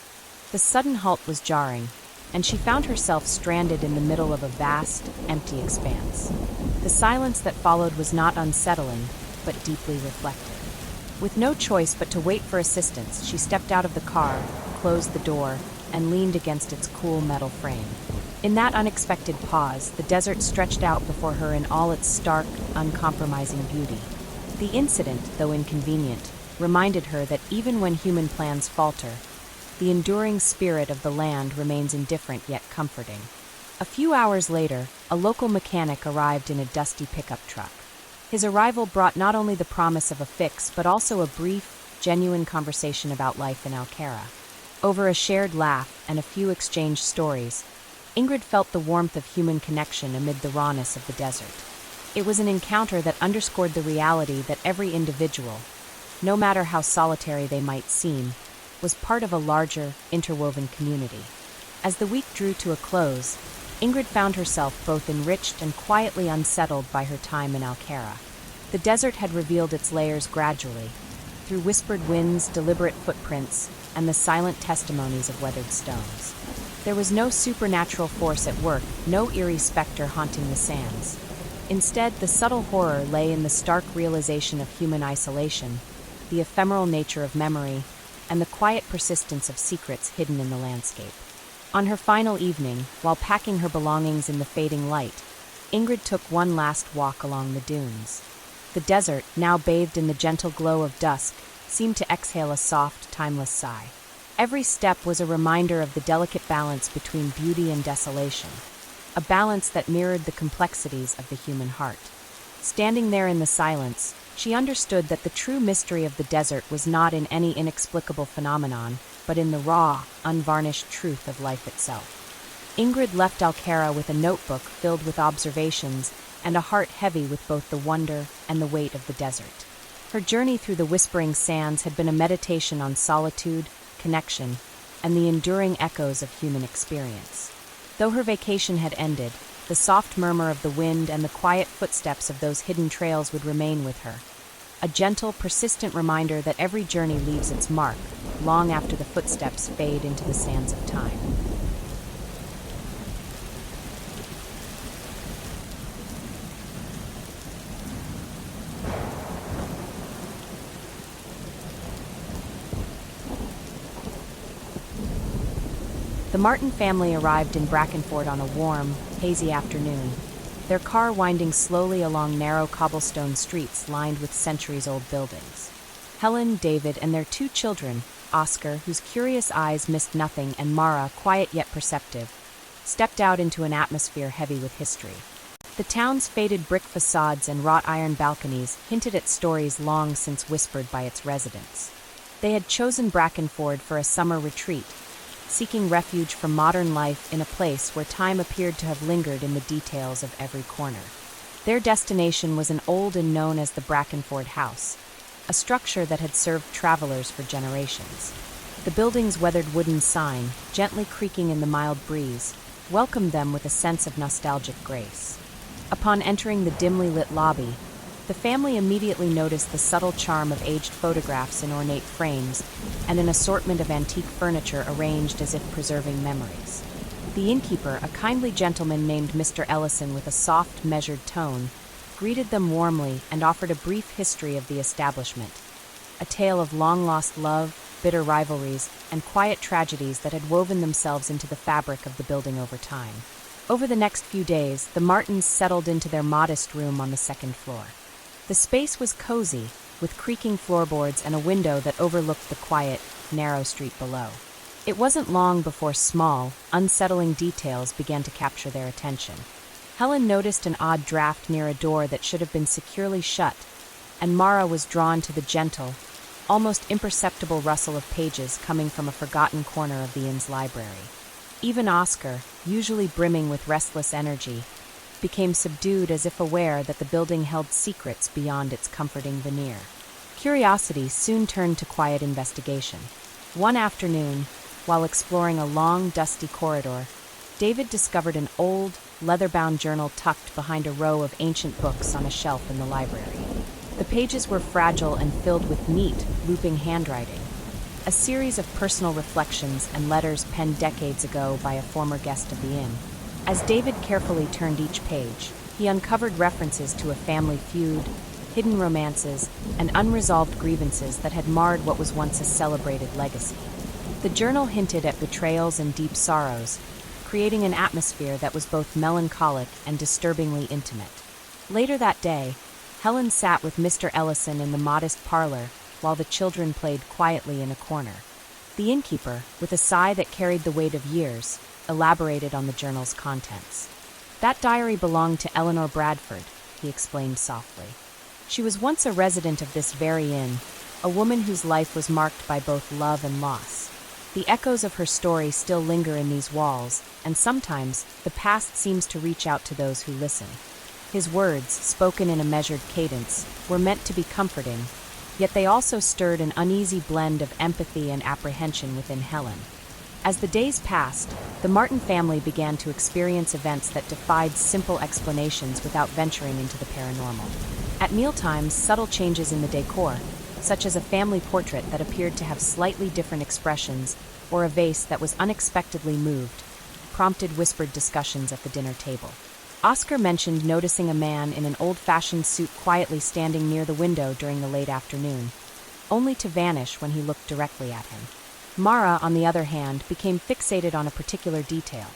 The sudden halt was jarring, and she found herself stranded in the middle of a vast, empty expanse. The silence that followed was not unsettling, but deeply reflective. With no choice but to wait for assistance, she stepped out of the car, closed the door, and leaned against its cool metal frame. In that unexpected pause, the desert stretched out before her in all its stark, uncompromising beauty. The incident, though inconvenient, reminded her that even when human plans falter, the enduring spirit of the land remains indifferent yet comforting. A few hours later, a local mechanic arrived in a dusty pickup truck. His arrival brought not only the promise of a fix, but also a brief, genuine conversation about life in Alcara. Over a shared laugh and a few exchanged stories, Ingrid felt the warmth of human connection amid the rawness of the desert. It was an encounter that underscored the reality that every individual, no matter how solitary they might seem, was part of a larger, interwoven community. As the week drew to a close, Ingrid found herself both enriched and quietly unsettled by her time in Alcara. The desert had revealed its layers gradually, through whispered winds, deliberate footprints, and the silent testimonies of weathered stones. There was no supernatural force at work, no eerie specter haunting the sands. Instead, the subtle horror lay in the stark realization of human isolation, the ephemeral nature of memory, and the quiet persistence of secrets hidden in the landscape. On her final evening, while packing her belongings in the fading light, Ingrid took one last walk along the dunes. The desert, now bathed in the gentle glow of dusk, seemed to exhale a soft, timeless sigh. Every step was a reminder of the delicate balance between beauty and desolation, a balance that mirrored the complexities of the human heart. Standing there in the silence, she understood that the true mystery of the desert was not in any inexplicable phenomenon, but in the raw, unvarnished truth of life itself. Ingrid left Alcara with a notebook filled with observations and a heart heavy with both the wonder and the weight of the desert. Her journey through the whispering sands had been a meditation on solitude, connection, and the enduring echoes of human experience. Though her vacation had ended, the soft murmur of the wind and the quiet footsteps of those hidden trails would remain with her, a gentle, persistent reminder that every journey leaves its mark, long after the footsteps fade into the sands of time. The Martin family arrived in Brackenford on a warm, hazy afternoon, their car winding slowly along narrow cobblestone streets lined with centuries-old buildings. Helen, David, and their two children, Oscar, whose curious eyes missed nothing, and Mara, quiet yet perceptive, stepped out into an atmosphere heavy with history. The town's faded brick facades and wrought iron balconies hinted at stories long since whispered by its residents. They had chosen Brackenford for a summer retreat, seeking refuge from modern life in a place where time appeared to have lingered in the details of every corner. Their destination was an old and known as the Brackenford House, a structure that had served travelers for generations. The building's weathered wooden sign, gently creaking in the mild breeze, welcomed them with a sense of nostalgic grace. Upon entering the dimly lit lobby, the family immediately noticed the subtle charm of aged photographs in ornate frames and an assortment of antique furniture arranged as if preserving memories. The innkeeper, a kindly gentleman named Mr. Ellison with a soft, measured tone, greeted them warmly and offered a brief history of the establishment, a tale of long-lost love, bitter rivalries, and quiet tragedies that had woven themselves into the fabric of the building over time. Over the next few days, the Martins settled into their modest room on the second floor. The space was cozy, with creaking floorboards and a window that overlooked the quiet, narrow street below. It wasn't long before small, unsettling details began to capture their attention. Helen noticed an odd draft near a door that should have been securely shut, and Mara was drawn to the gentle, almost imperceptible rustle of pages coming from a forgotten corner of the inn's library. Even Oscar, usually brimming with restless energy, became subdued as if aware that the building held secrets beyond its comforting veneer. Curiosity soon turned to quiet investigation. One afternoon, while exploring a long, dusty corridor, David discovered an old, leather-bound journal tucked behind a row of ancient books on a shelf in the library. The pages were fragile and filled with neat, looping handwriting, a series of personal reflections and letters penned decades ago by a former guest of the inn. As David carefully turned each page, he uncovered references to a family feud, hidden romances, and unresolved grievances that had marred what was once a celebrated legacy. The journal hinted at betrayals and deep sorrows, creating an atmosphere that was both melancholic and disturbingly intimate. Later that day, Helen sat with Mr. Ellison in the modest parlor while the children played quietly in a corner. The innkeeper, with a sigh that carried the weight of years, elaborated on the journal's contents. "That diary belonged to Eleanor Bradford," he explained softly. "She was once a resident of this very inn, a woman whose life was marked by both love and loss. The echoes of her story still linger in these walls, and sometimes the past seems to reach out to those who listen." His words, spoken in a measured cadence, were meant to be comforting, yet they also stirred an uneasy blend of empathy and apprehension within Helen. As the days passed, the Martin family began to experience events that defied simple explanations without venturing into the paranormal. At mealtimes, subtle changes in the decor, such as a family portrait that appeared to have slightly different expressions or a vase that was unexpectedly moved, prompted whispered discussions at the dinner table. Oscar mentioned noticing a man in an old-fashioned suit quietly standing near the window during the late afternoon, only to vanish when he looked directly at him. Mara, on the other hand, became fixated on a particular detail: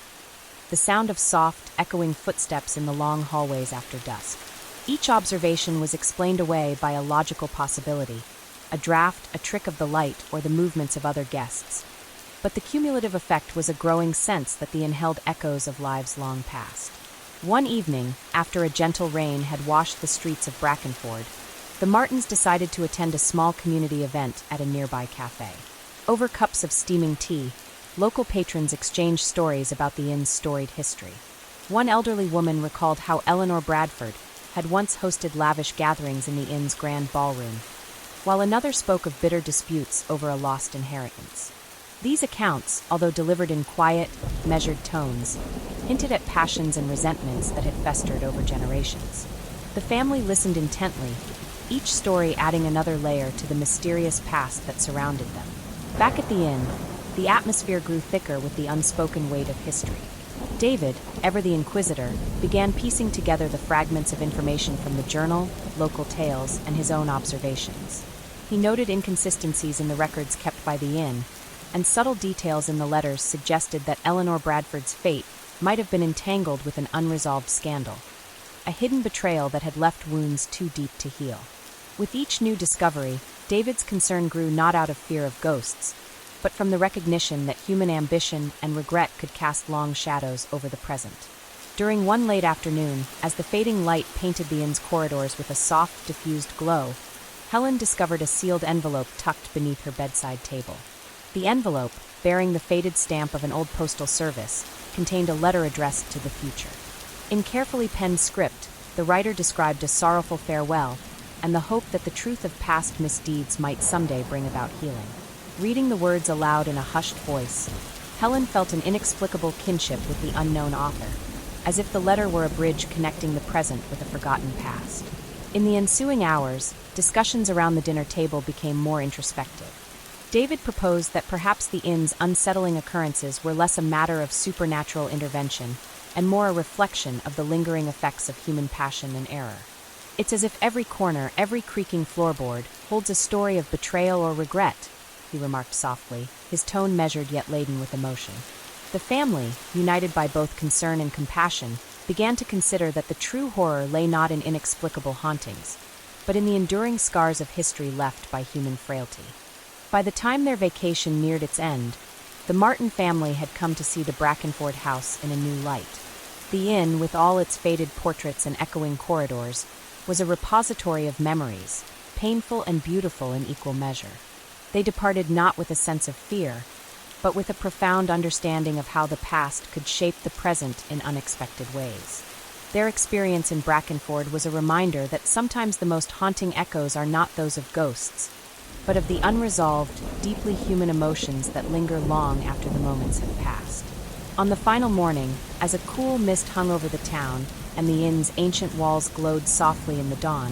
the sound of soft, echoing footsteps in the long hallways after dusk. Each observation was explained away by a logical possibility: a draft, a trick of the light, or the movements of other guests. but the cumulative effect was a growing sense that the inn held echoes of lives long past. One evening, after a gentle rain had washed the streets of Brackenford, the Martins decided to attend a small community event at a nearby cafe. Over cups of steaming tea, local patrons exchanged stories about the inn's storied history. One elderly woman recalled how Eleanor Bradford had once hosted lavish gatherings in the inn's grand ballroom, while another spoke of bitter disputes over a lost inheritance. These accounts, although delivered in quiet, measured tones, hinted at passions and resentments that had festered over generations. The family listened intently, each story adding another layer to the mysterious past that surrounded them. Back at the inn, the atmosphere grew thicker with the unspoken weight of history. David, ever the inquisitor, began piecing together the fragments of information from the journal, local tales, and his own observations. He noted inconsistencies in the records kept by the inn, and subtle details in the letters suggested that Eleanor Bradford's fate might have been entangled with an unresolved scandal, a hidden betrayal that had left wounds too deep to heal. With each new discovery, David's concern grew not out of fear of ghosts, but from the recognition that human ambition and regret could cast long shadows over the present. During one late afternoon, as the fading light painted the inn's corridors with a soft, diffused glow, Helen discovered a sealed envelope tucked beneath her bedside table. The envelope, bearing the faded stamp of an old postal service, contained a letter addressed to the future. In carefully penned script, the writer described a sorrowful farewell and the hope that the truth of past misdeeds might someday bring about healing. Reading the words aloud in a hushed voice, Helen felt an inexplicable kinship with the unknown author, as if the letter were a bridge connecting the present with a forgotten past. In the ensuing hours, discussions around the dinner table became more introspective. David proposed that perhaps the inn's unsettling occurrences were less a matter of supernatural intervention and more a reflection of the lingering effects of human passion and error. It's as if every corner, every creaking floorboard, holds a story of betrayal or regret, he remarked softly, his tone measured yet laden with emotion. The family, united by both concern and compassion, began to consider that the true horror lay not in inexplicable hauntings, but in the enduring scars of history left by human frailty. By the time their vacation neared its end, the Martin family had come to see the Brackenford house in a new light. The inn, with all its faded portraits and echoing corridors, was a repository of memories, painful and beautiful in equal measure. They departed not with a sense of fear, but with a profound understanding of how the past could shape the present in unexpected ways. Their experience in Brackenford was a reminder that sometimes the most haunting echoes are not those of ghosts, but of the unresolved, deeply human emotions that linger long after the moments have passed. On the final morning, as a cool mist hung over the town and the inn's ancient walls glowed softly in the dawn,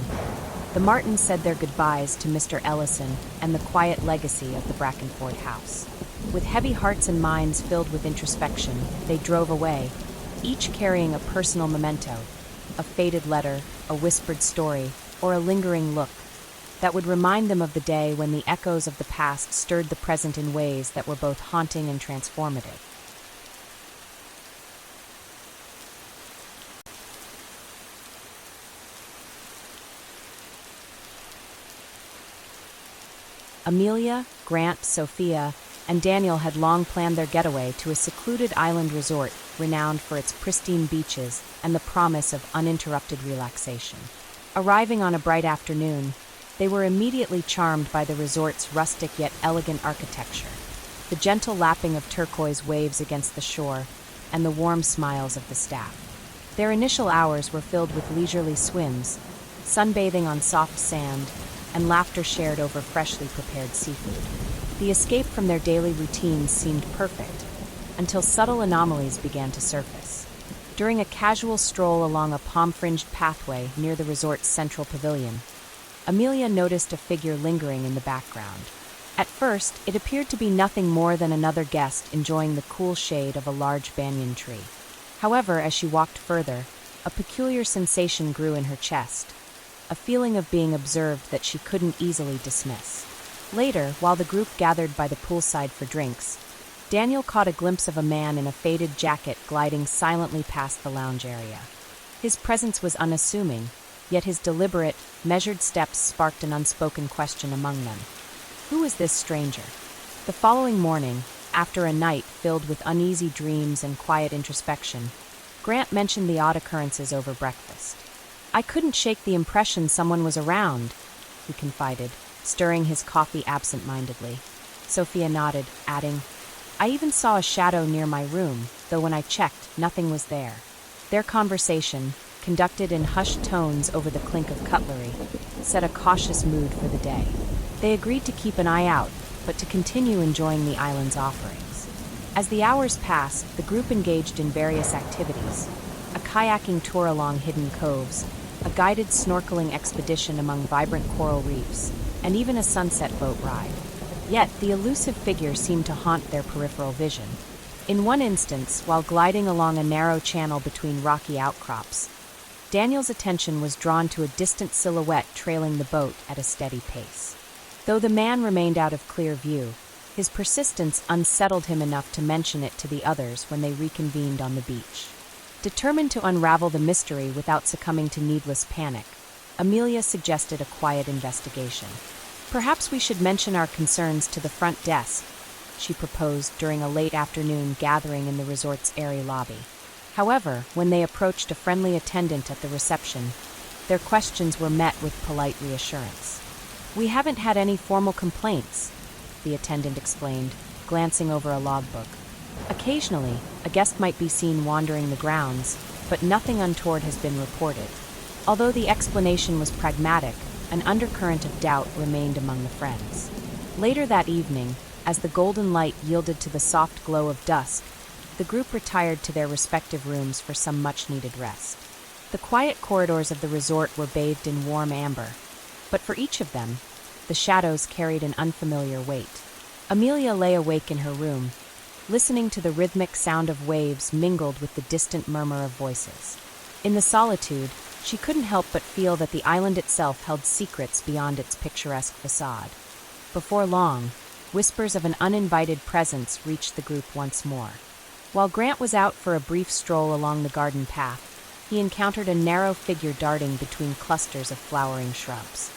the Martins said their goodbyes to Mr. Ellison and the quiet legacy of the Brackenford house. With heavy hearts and minds filled with introspection, they drove away, each carrying a personal memento, a faded letter, a whispered story, or a lingering look that would remind them of the day when the echoes of the past stirred the present in ways that were both haunting and transformative. Amelia, Grant, Sophia, and Daniel had long planned their getaway to a secluded island resort renowned for its pristine beaches and the promise of uninterrupted relaxation. Arriving on a bright afternoon, they were immediately charmed by the resort's rustic yet elegant architecture, the gentle lapping of turquoise waves against the shore, and the warm smiles of the staff. Their initial hours were filled with leisurely swims, sunbathing on soft sand, and laughter shared over freshly prepared seafood. The escape from their daily routines seemed perfect, until subtle anomalies began to surface. During a casual stroll along a palm-fringed pathway near the resort's central pavilion, Amelia noticed a figure lingering in the background. At first, it appeared to be nothing more than another guest enjoying the cool shade of a large banyan tree. However, as she walked further, a peculiar sensation grew in her chest, a feeling of being observed that she couldn't easily dismiss. Later, while the group gathered by the poolside for drinks, Daniel caught a glimpse of a man in a faded jacket gliding silently past the lounge area. His presence was unassuming, yet his deliberate, measured steps sparked an unspoken question among them. Who was this stranger? The following morning, After a night filled with uneasy dreams and quiet introspection, Grant mentioned the odd occurrences over breakfast. "I couldn't shake the impression someone was around," he confided, stirring his coffee absent-mindedly. Sophia nodded, adding, "I even saw a shadow near my room, though when I checked, nothing was there." Their conversation, conducted in hushed tones over the clink of cutlery, set a cautious mood for the day. They agreed to keep an eye out, but to continue enjoying the island's offerings. As the hours passed, the group engaged in various activities: a kayaking tour along hidden coves, a guided snorkeling expedition among vibrant coral reefs, and even a sunset boat ride. Yet, the elusive figure seemed to haunt their peripheral vision. In one instance, while gliding along a narrow channel between rocky outcrops, Daniel's attention was drawn to a distant silhouette trailing the boat at a steady pace. Though the man remained out of clear view, his persistence unsettled him enough to mention it to the others when they reconvened on the beach. Determined to unravel the mystery without succumbing to needless panic, Amelia suggested a quiet investigation. "Perhaps we should mention our concerns to the front desk," she proposed during a late afternoon gathering in the resort's airy lobby. However, when they approached a friendly attendant at the reception, their questions were met with polite reassurance. "We haven't had any formal complaints," the attendant explained, glancing over a logbook. "Occasionally, a guest might be seen wandering the grounds, but nothing untoward has been reported." Although the explanation was pragmatic, an undercurrent of doubt remained among the friends. Later that evening, as the golden light yielded to the soft glow of dusk, the group retired to their respective rooms for some much-needed rest. The quiet corridors of the resort were bathed in warm amber, but for each of them, the shadows carried an unfamiliar weight. Amelia lay awake in her room, listening to the rhythmic sound of waves mingled with the distant murmur of voices. In the solitude, she couldn't help but feel that the island itself held secrets beyond its picturesque facade. Before long, whispers of an uninvited presence reached the group once more. While Grant was out for a brief stroll along the garden path, he encountered a narrow figure darting between clusters of flowering shrubs.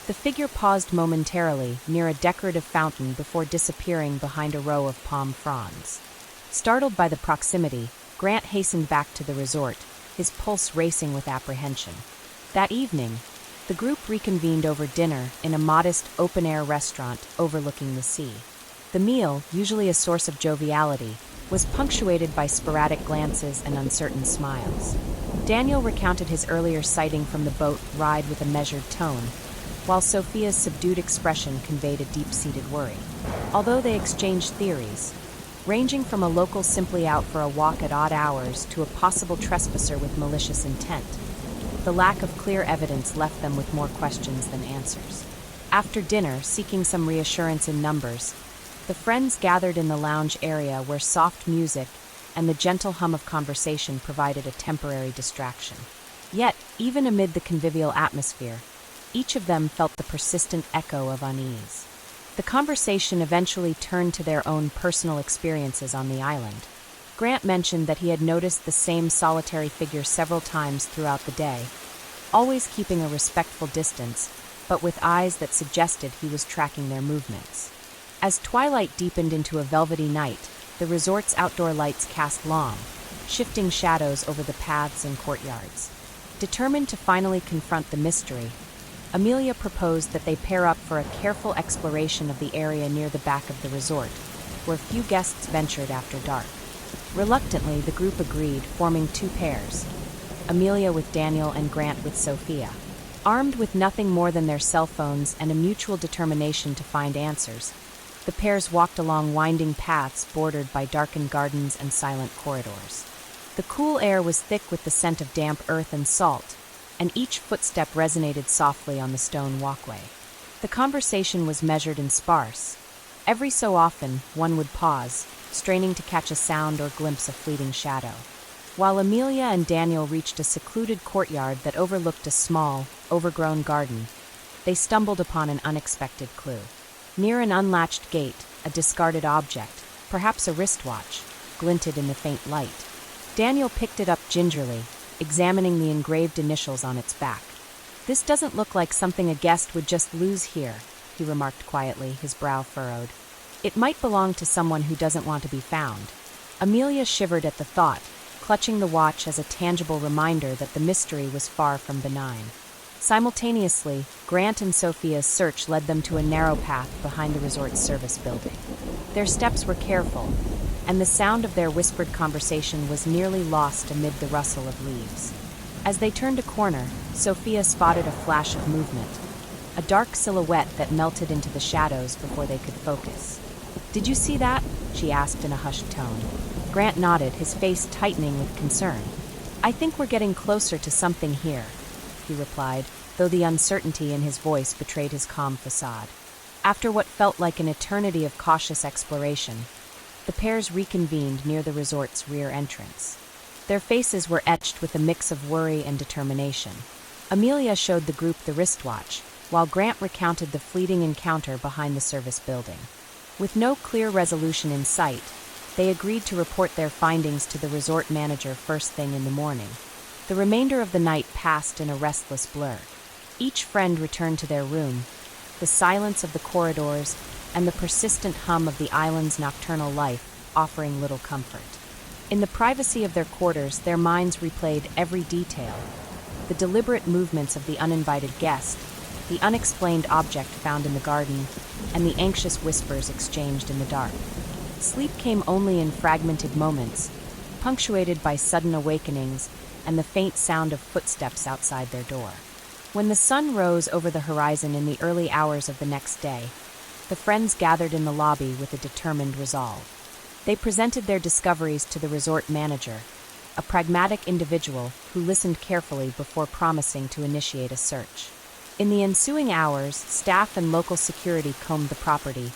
The figure paused momentarily near a decorative fountain before disappearing behind a row of palm fronds. Startled by the proximity, Grant hastened back to the resort, his pulse racing with apprehension. That evening, the group reconvened over dinner in a modest, open-air restaurant overlooking the sea. The meal, usually a source of joviality, was punctuated by sporadic glances and uncertain smiles. Daniel recounted his earlier sighting from the boat ride with a measured tone, while Sophia's subdued expression conveyed a deep-seated worry. Although they exchanged theories, ranging from a local simply out for a walk at odd hours to a possible trespasser with malicious intent, the lack of clear evidence left them with more questions than answers. After dinner, seeking some reassurance in numbers, the friends gathered in the lounge area where soft music and the gentle hum of conversation provided a temporary distraction. Yet, even amid the convivial atmosphere, each of them felt the persistent echo of unease. The conversation eventually turned to their own personal experiences on the island. Grant mentioned that he had noticed the same solitary figure several times throughout the day, always keeping a respectful distance, but with eyes that suggested he was tracking their movements. As twilight deepened into a velvety night, the resort's outdoor lights cast long, shifting shadows over the paths and courtyards. Determined to finally confront the mystery, Amelia proposed that they pair up for a careful exploration of the area near the back of the resort, where few guests ventured after dark. Reluctantly, the group agreed, forming two pairs, Amelia with Daniel and Grant with Sophia. Armed with nothing more than their cell phones and a mutual determination to find answers, the pairs walked along winding paths bordered by darkened gardens and silent corridors. The cool air was thick with the scent of damp earth and salt, and each footstep resonated softly on the stone walkway. The conversation was measured and sparse. Every so often, one would pause, straining to catch a sound or glimpse a fleeting shadow. While Amelia and Daniel reached a secluded courtyard that overlooked a small, overgrown garden, they stumbled upon an unexpected clue. Near an unlatched gate, a discarded object, perhaps a wristwatch, glinted in the faint light. Daniel picked it up gingerly, examining the engraved initials on its back. "This doesn't look like something a guest would just lose here," he remarked quietly, his brow furrowed. It might belong to someone who doesn't want to be found. Amelia shivered at the thought, clutching the watch as a tangible reminder that the mystery was far from benign. Simultaneously, Grant and Sophia's search led them to a narrow path behind the resort's service building. Their steps were careful, and the sound of their whispered conversation was nearly lost amid the rustle of leaves. As they turned a corner, Sophia spotted a flash of movement, a dark silhouette that melted into the shadows before they could focus. "Did you see that?" she asked in a hushed tone. Grant nodded, his face tightening with concern. "I think we're getting closer to something here," he replied, though the uncertainty in his voice betrayed his calm facade. After what felt like an eternity of cautious exploration, the pairs reconvened near the resort's rear entrance. Their faces were etched with a mix of worry and determination. Amelia showed the group the wristwatch, while Grant recounted the fleeting encounter behind the service building. With no clear resolution in sight, they agreed to report their findings to the resort manager first thing in the morning. The remainder of the night passed in a restless blur. Each friend returned to their room, the silence of the corridors and the persistent hum of the island's nocturnal life offering little comfort. In the privacy of their quarters, their minds replayed every detail: the deliberate movements of the uninvited guest, the unexplained object found in the garden, and the anxious whispers exchanged in the dark. Sleep came only in fragmented moments, punctuated by sudden awakenings and the faint sound of footsteps outside their door. When the sun rose over the horizon in the early hours of the next day, the friends gathered in the lobby with a determined resolve. They presented their discoveries to the resort manager, a pragmatic individual who listened carefully before promising to initiate a search. In the ensuing hours, staff and local security combed the property,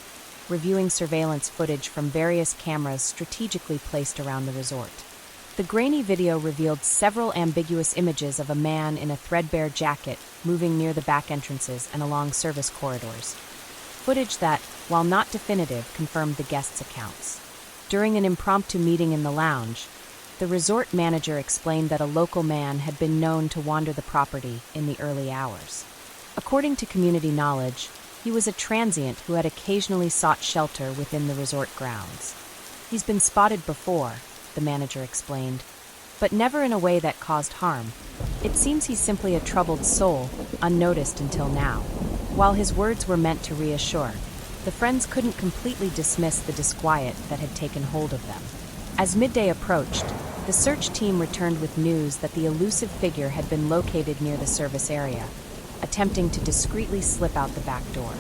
reviewing surveillance footage from various cameras strategically placed around the resort. The grainy video revealed several ambiguous images of a man in a threadbare jacket moving near the back entrances and along service corridors. Footage that, while not definitive, confirmed the guests' accounts. During an impromptu meeting in the lounge, the resort manager explained that a local man had been known to wander the property in the early hours. According to community knowledge, he was a transient who had occasionally sought shelter within the resort grounds. "He's been spotted before," the manager explained, "but never in a way that caused harm. It seems he's simply a troubled soul, unnoticed until now." While his words were meant to reassure, the friends couldn't completely dismiss the disquiet that had taken hold of them. As midday approached, the search team returned with news that the elusive figure had been located near the service area, attempting to discreetly slip out the back door.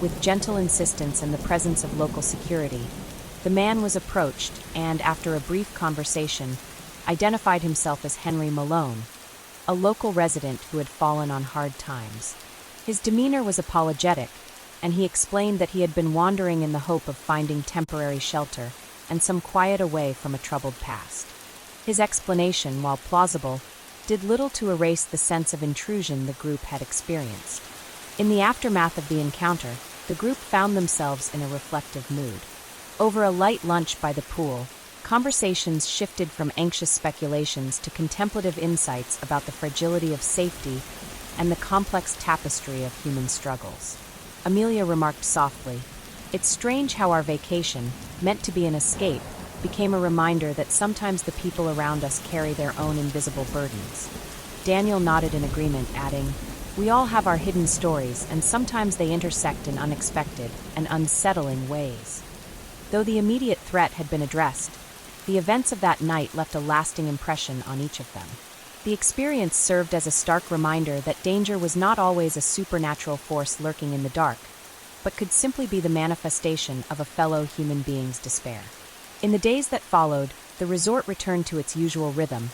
With gentle insistence and the presence of local security, the man was approached and, after a brief conversation, identified himself as Henry Malone, a local resident who had fallen on hard times. His demeanor was apologetic, and he explained that he had been wandering in the hope of finding temporary shelter and some quiet away from a troubled past. His explanation, while plausible, did little to erase the sense of intrusion the group had experienced. In the aftermath of the encounter, the group found themselves in a reflective mood. Over a light lunch by the pool, conversations shifted from anxious speculations to contemplative insights about the fragility of safety and the complex tapestry of human struggles. Amelia remarked softly, "It's strange how our vacation, meant to be an escape, became a reminder that sometimes the people around us carry their own invisible burdens." Daniel nodded in agreement, adding, "We all have our hidden stories, and sometimes they intersect in unexpected and unsettling ways." Though the immediate threat had been addressed, the events of that night left a lasting impression on each of them. The experience served as a stark reminder that danger was not always a supernatural force lurking in the dark, but could simply be the manifestation of a fellow human being's despair. In the days that followed, the resort returned to its usual rhythm,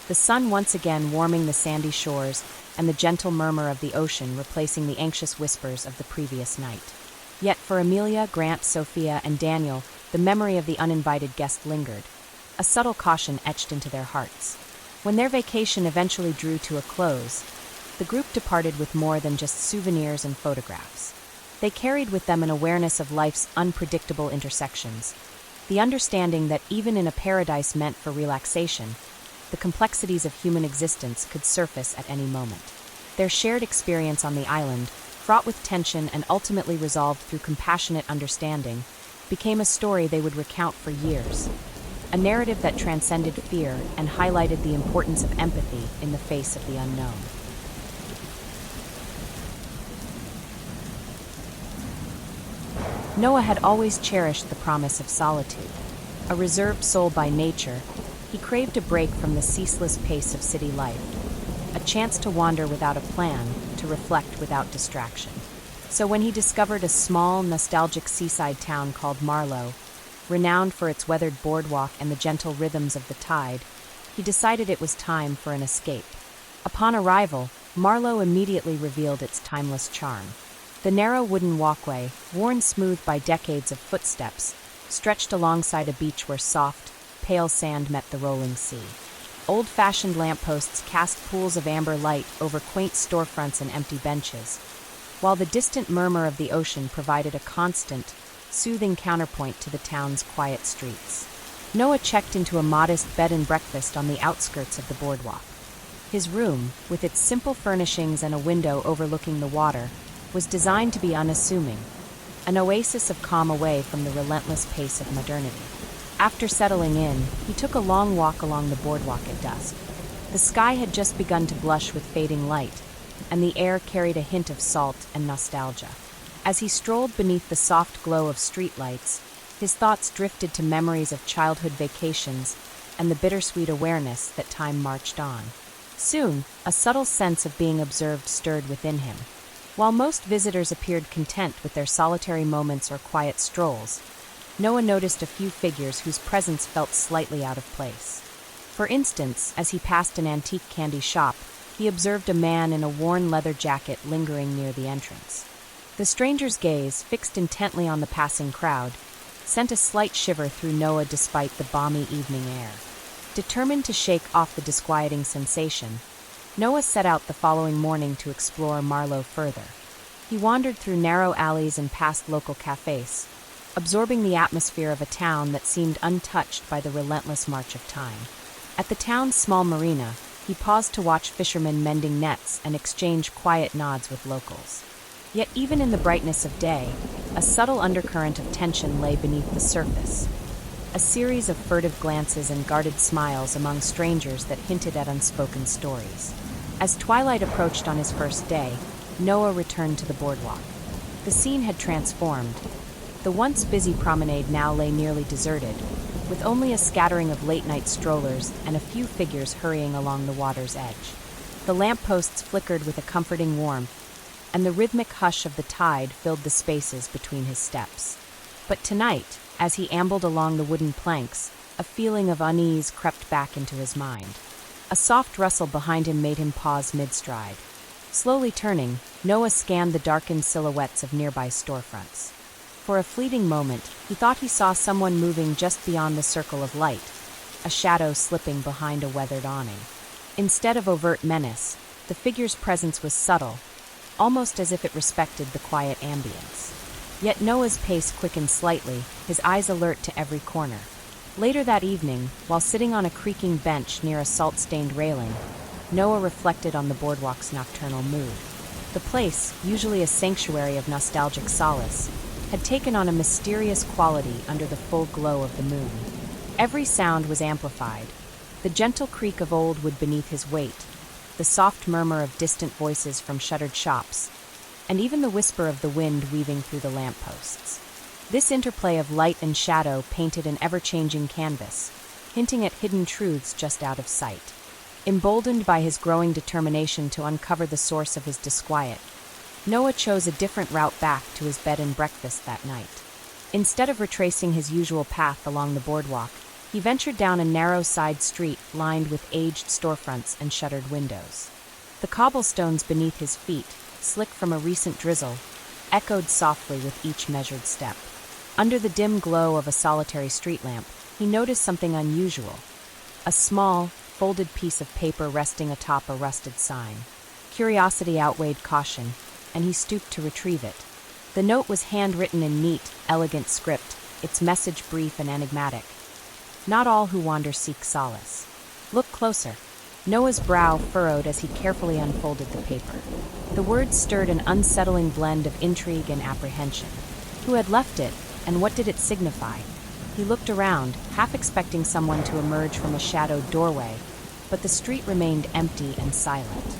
the sun once again warming the sandy shores and the gentle murmur of the ocean replacing the anxious whispers of the previous night. Yet for Amelia, Grant, Sophia, and Daniel, the memory of the uninvited guest lingered, a subtle caution etched into their hearts. When their vacation eventually drew to a close, the group departed with more than just souvenirs and photographs. They carried with them an awareness of life's unpredictable intersections, the understanding that even in a paradise meant for relaxation, the complexities of human existence could surface at any moment. Their shared experience on the island, fraught with tension and ultimately resolved through compassionate understanding, became a story they would recount for years, a narrative that transcended fear and highlighted the importance of empathy in the face of the unknown. Noah had always cherished the promise of solitude. A reserved soul by nature, he craved a break from the ceaseless pace of city life, a chance to wander without a plan, to reflect without distraction. So when he discovered a small, nostalgic seaside town called Marlow, renowned for its weathered boardwalk and the gentle rhythms of the tide, he decided it was time for an escape. Upon arrival, Marlow immediately revealed its timeless charm. The narrow wooden walkway, worn smooth by decades of footsteps, stretched alongside a beach where soft, pale sand met the rolling sea. Old-fashioned lampposts cast pools of amber light over quaint storefronts and empty benches, while the distant murmur of the ocean provided a constant, soothing counterpoint to the town's quiet streets. Noah checked into a modest bed and breakfast on the outskirts of the boardwalk. His room, with its simple furnishings and a window overlooking the water, was designed to be unassuming, an oasis of calm away from the relentless pace of modernity. After settling in, he took a long walk along the boardwalk at dusk. The sky had just begun to blush with fading light, and the air carried a hint of salt and nostalgia. As he strolled beneath the soft glow of streetlights, his thoughts drifted to memories of childhood vacations and the bittersweet awareness that time marched on. Soon, a subtle sense of being observed stirred within him. While most visitors appeared content with their solitary moments or quiet strolls, Noah noticed a few figures whose presence felt slightly out of place. For instance, as he passed an antique candy shop, he observed a man in a worn leather jacket lingering near the entrance. The stranger's gaze, fixed intently on the passing crowd, sent a slight shiver through Noah despite the balmy evening air. Determined to shake off the disquieting sensation, Noah set out the following morning to explore Marlow further. He wandered through narrow alleys and past local cafes, absorbing the atmosphere of a town that seemed untouched by the relentless march of time. At the town's small marina, he paused to watch fishermen mending nets and exchange quiet nods with locals. Yet even in the brightness of day, a subtle undercurrent of tension lay beneath the surface. A series of furtive glances and guarded smiles among strangers that hinted at unspoken stories. As twilight approached on his first day, Noah returned to the boardwalk. The scene had transformed. The once busy promenade now lay nearly deserted, with only a scattering of late-night strollers and a few figures hurrying along the water's edge. The lampposts flickered with a comforting warmth, and the rhythmic hush of the tide filled the spaces between his steps. But tonight, as he ambled along the wooden planks, a feeling of unease crept back into his mind. A soft rustle behind him made him pause mid-stride. Slowly turning, Noah scanned the darkened silhouettes of nearby storefronts. For a fleeting moment, he thought he saw someone moving just beyond the circle of light, a shadow slipping behind a weathered awning. Instead of overt menace, the figure's presence was subtle, almost as if it respected the quiet ambience. Yet Noah's pace quickened slightly, his eyes alert to every corner. Later that evening, while sitting on a creaking bench near a salt-stained railing, Noah reflected on the boardwalk's nocturnal mood. The place, usually a sanctuary of nostalgic solace, had taken on a mysterious quality under the full glow of the moon. Every sound was amplified, the gentle creak of old wood beneath his weight, the soft murmur of distant voices from shuttered shops, and even the whisper of the wind weaving through the lampposts. This interplay of light and shadow painted an ever-changing canvas, hinting at hidden truths just out of sight. Emboldened by his growing determination to uncover the source of his disquiet, Noah chose a different route back to his bed and breakfast that night. Instead of retracing his usual path along the boardwalk, he ventured down a narrow side street lined with aged storefronts and shuttered windows. The cobblestones beneath his feet, slick from a recent drizzle, echoed softly with each measured step. Under the dim glow of a solitary street lamp, he noticed something unusual. A small, folded piece of paper resting atop a rusted sign. Curiosity outweighed caution, and he stooped to retrieve it. The note was handwritten in neat, elegant script, its message brief and enigmatic. Not all who wander seek solace. Look closer. Noah's brow furrowed as he carefully unfolded the paper. The words stirred an unsettling blend of intrigue and apprehension. Who had left it, And what did it signify? He looked around, half expecting someone to emerge from a shadowed doorway, but the street remained empty and silent.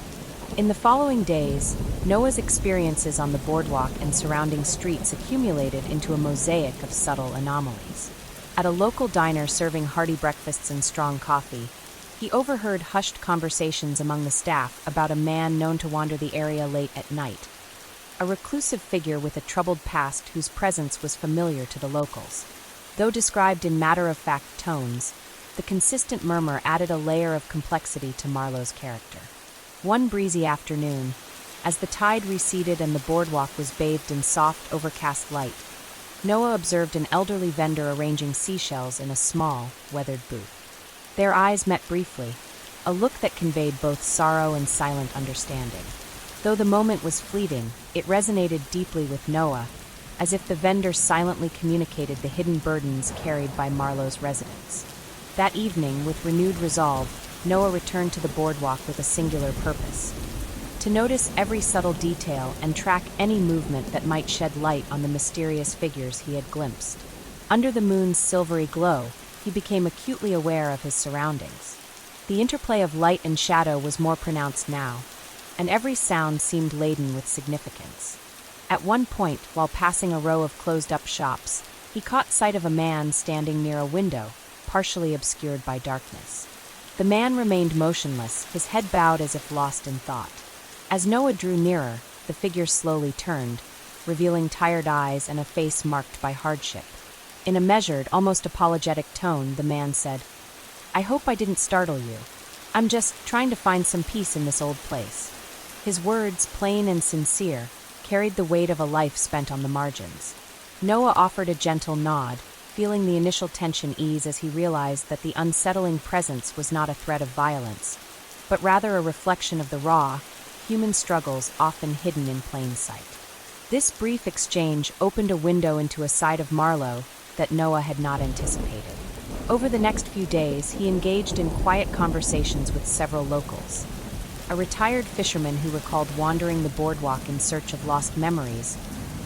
In the following days, Noah's experiences on the boardwalk and surrounding streets accumulated into a mosaic of subtle anomalies. At a local diner serving hearty breakfasts and strong coffee, he overheard hushed conversations among the staff about a man known to wander the area late at night, a reclusive figure with a troubled past whose presence was familiar to the locals. Though described in matter-of-fact tones, the consistent murmur added a layer of complexity to Marlowe's character. One breezy afternoon, as the tide receded and the boardwalk was bathed in soft, overcast light, Noah observed an elderly vendor arranging seashells in a small, weathered booth. Their eyes met briefly, a look that conveyed both sorrow and silent understanding. Though the moment was fleeting, it resonated deeply with Noah, as if the vendor silently communicated the hidden burdens carried by Marlowe's residents. That evening, with renewed resolve, Noah returned to the boardwalk with a singular purpose: to notice every subtle detail and track any movement that might shed light on the mysterious figures he had glimpsed. Under the moon's silvery glow, he became acutely aware of his surroundings. The interplay of light and shadow was more pronounced now, and every sound seemed laden with significance. At one point, while passing a row of closed-up shops, he caught sight of a man standing near a window, partially obscured by darkness. The man remained motionless, his head bowed as if lost in thought. As Noah drew nearer, the figure slowly turned, revealing tired eyes and a face marked by hardship. In a measured, almost apologetic tone, the man said, "I hope I didn't startle you. I'm just trying to find some peace in this old place." His words, plain and sincere, carried the weight of a life spent on the margins. Noah offered a gentle nod, feeling the initial tension ease as he realized that the unsettling presence was not a threat of violence, but rather a reflection of the raw, human struggles often hidden in plain sight. This brief exchange opened a window into a side of Marlowe that Noah had not anticipated. Over the next few days, he engaged in quiet conversations with several locals. A retired fisherman who recalled wandering the boardwalk in search of lost memories,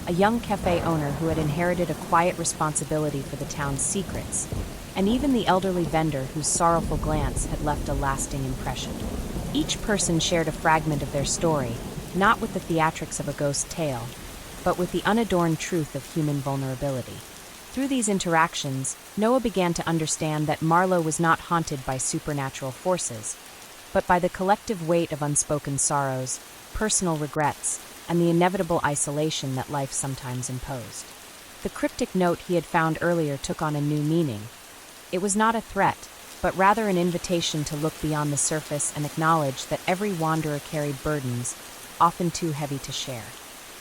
a young cafe owner who had inherited a quiet responsibility for the town's secrets, and even the elderly vendor whose sorrowful glance had left a lasting impression. Each person shared a fragment of their story, not with the theatrics of a ghost tale, but with the unadorned truth of human vulnerability. Through these interactions, Noah began to understand that Marlowe was not haunted by supernatural forces, but by the collective weight of unspoken sorrows, personal regrets, and the inevitable isolation that life sometimes imposed. The cryptic note he had found earlier took on a new meaning. It was not a threat, but rather an invitation to look beyond the surface and acknowledge that every wanderer carried burdens, often too heavy to share.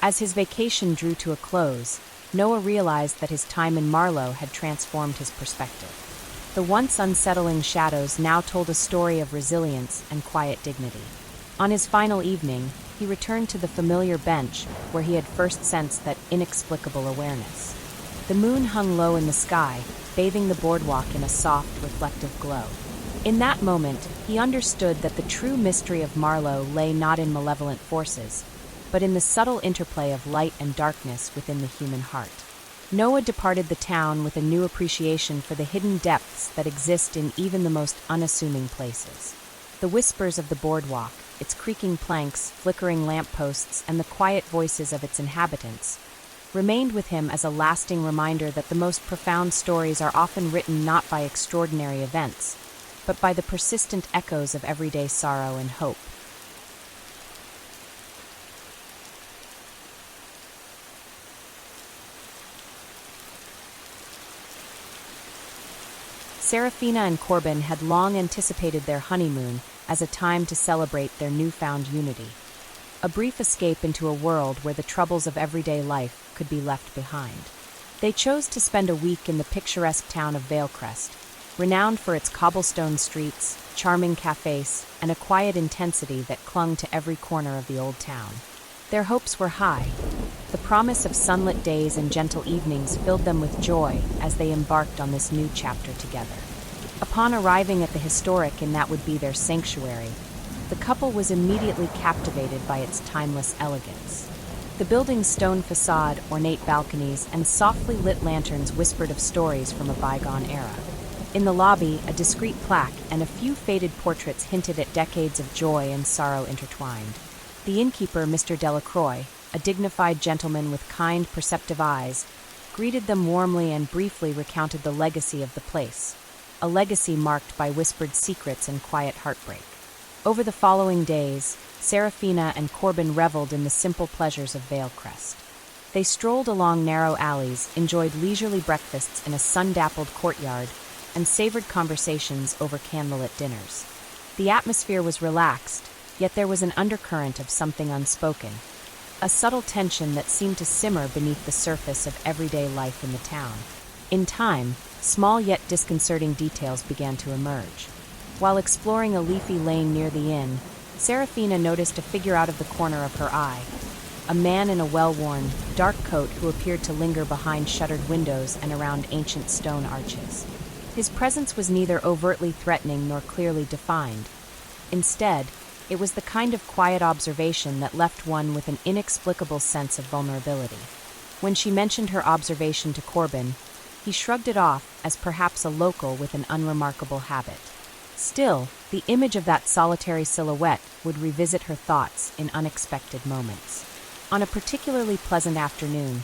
As his vacation drew to a close, Noah realized that his time in Marlowe had transformed his perspective. The once unsettling shadows now told a story of resilience and quiet dignity. On his final evening, he returned to the familiar bench where he had first sensed that inexplicable awareness. The moon hung low in the sky, bathing the boardwalk in a soft, reflective glow. In that moment, he understood that the true mystery of Marlowe lay not in malevolent forces, but in the subtle interplay of light and darkness within the human heart. Noah departed the town with a new appreciation for the hidden depths that exist in even the most unassuming places. The whispers of the boardwalk, its creaking planks, flickering lampposts, and the quiet voices of its inhabitants, remained with him as a lasting reminder that the most profound stories are often written not by extraordinary events, but by the persistent echoes of everyday sorrow and hope. Serafina and Corbin had long anticipated their honeymoon as a time to celebrate their newfound unity. A brief escape into a world where the troubles of everyday life could be left behind. They chose to spend a week in the picturesque town of Valecrest, renowned for its cobblestone streets, charming cafes, and a quiet intensity that clung to every corner of the old town. Their hopes were high. The promise of sunlit days and gentle evenings filled them with joy as they embarked on this new chapter together. Upon arriving at the historic inn that would be their sanctuary, the couple was immediately captivated by its timeless elegance. The building's stone facade, ornate balconies, and softly lit lanterns whispered of stories from a bygone era. In the lobby, a discreet plaque and a few faded portraits hinted at decades of joy and sorrow intertwined. The innkeeper, Mr. Delacroix, a dignified gentleman with kind, perceptive eyes, greeted them warmly and briefly recounted the legacy of the place, a legacy marked by whispered secrets and quiet heartbreak. Over the following days, Serafina and Corbin reveled in the simple pleasures of Valecrest. They strolled along narrow alleys, enjoyed leisurely breakfasts in a sun-dappled courtyard, and savored conversations over candlelit dinners. The atmosphere was relaxed, yet there was an undercurrent of something unspoken, a subtle tension that seemed to simmer beneath the surface of everyday life in the town. In time, small yet disconcerting details began to emerge. While exploring a leafy lane near the inn, Serafina noticed a figure out of the corner of her eye, a man in a well-worn, dark coat who appeared to linger behind shuttered windows and around ancient stone arches. His presence was neither overtly threatening nor clearly defined. Instead, it was the kind of quiet observation that left one with an inexplicable sense of vulnerability. When she mentioned her observation to Corbin, he shrugged it off as perhaps a local with an unremarkable habit. Still, the image of that solitary silhouette would revisit her thoughts in unexpected moments. On a particularly pleasant afternoon,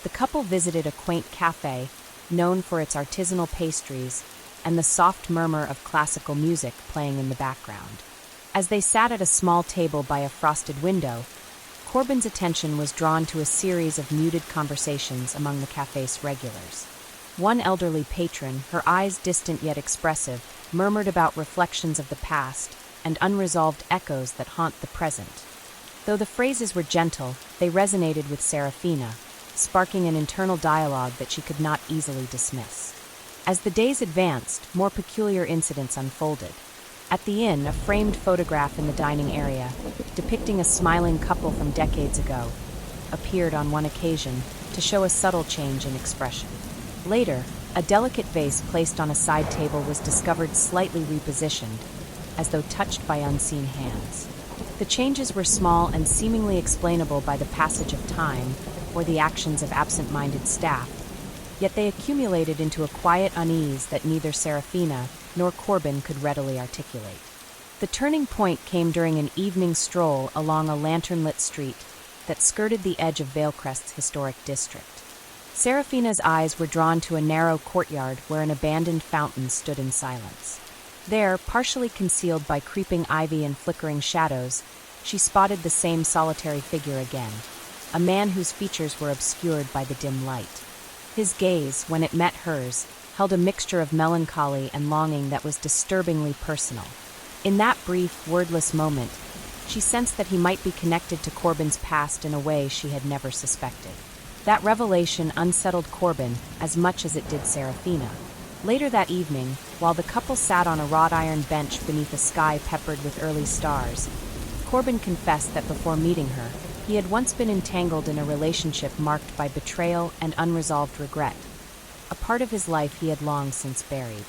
the couple visited a quaint cafe known for its artisanal pastries and the soft murmur of classical music playing in the background. As they sat at a small table by a frosted window, Corbin's attention was drawn to a series of muted conversations among the cafe's regulars. One elderly patron, her eyes distant yet expressive, murmured about reflections of the past and unresolved echoes that haunt the present. Though the phrases were gentle, they resonated with Serafina, sparking an internal dialogue that she could not easily dismiss. As the days advanced, more peculiar incidents unfolded. At the inn, a framed photograph in the dining area, depicting a smiling couple from decades ago, appeared on one occasion to show a subtle change in expression. Later, a delicate vase placed on a side table was discovered slightly repositioned, as though touched by unseen hands. The changes were small and seemingly explainable by the passage of time or the actions of absent-minded staff, yet they accumulated into a quiet unease that neither Serafina nor Corbin could readily articulate. The turning point came during an evening stroll along a lantern-lit street that skirted the edge of Valecrest's historic district. Serafina's eyes were drawn to a narrow courtyard where an abandoned fountain stood in silence. There, partially concealed by creeping ivy and flickering shadows, she spotted the same solitary figure again, a man whose features were obscured by the dim light. His gaze, when it met hers, held a mixture of melancholy and longing that was disturbingly personal. In that brief, wordless moment, she sensed that he might be connected to Corbin's past in a way she had never suspected. That revelation unsettled Corbin as much as it did Serafina. Later that evening, while the couple sat on a wrought iron bench beneath a sky peppered with early stars, Corbin confessed that before meeting her, he had once been entangled in a relationship marked by betrayal and unresolved regret, a part of his life he had long since buried.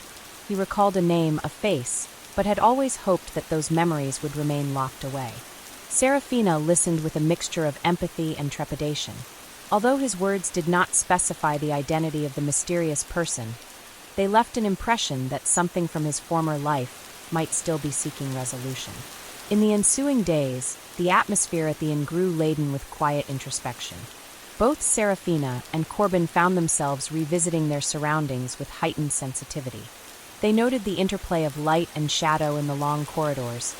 He recalled a name, a face, but had always hoped that those memories would remain locked away. Serafina listened with a mixture of empathy and trepidation. Although his words did not specify the identity of the mysterious person, they left an impression that something from his former life might still be seeking resolution. In the ensuing days, the atmosphere at the inn grew laden with quiet introspection. Both Serafina and Corbin found themselves revisiting their surroundings with heightened sensitivity. They noted the interplay of light and shadow in the long corridors,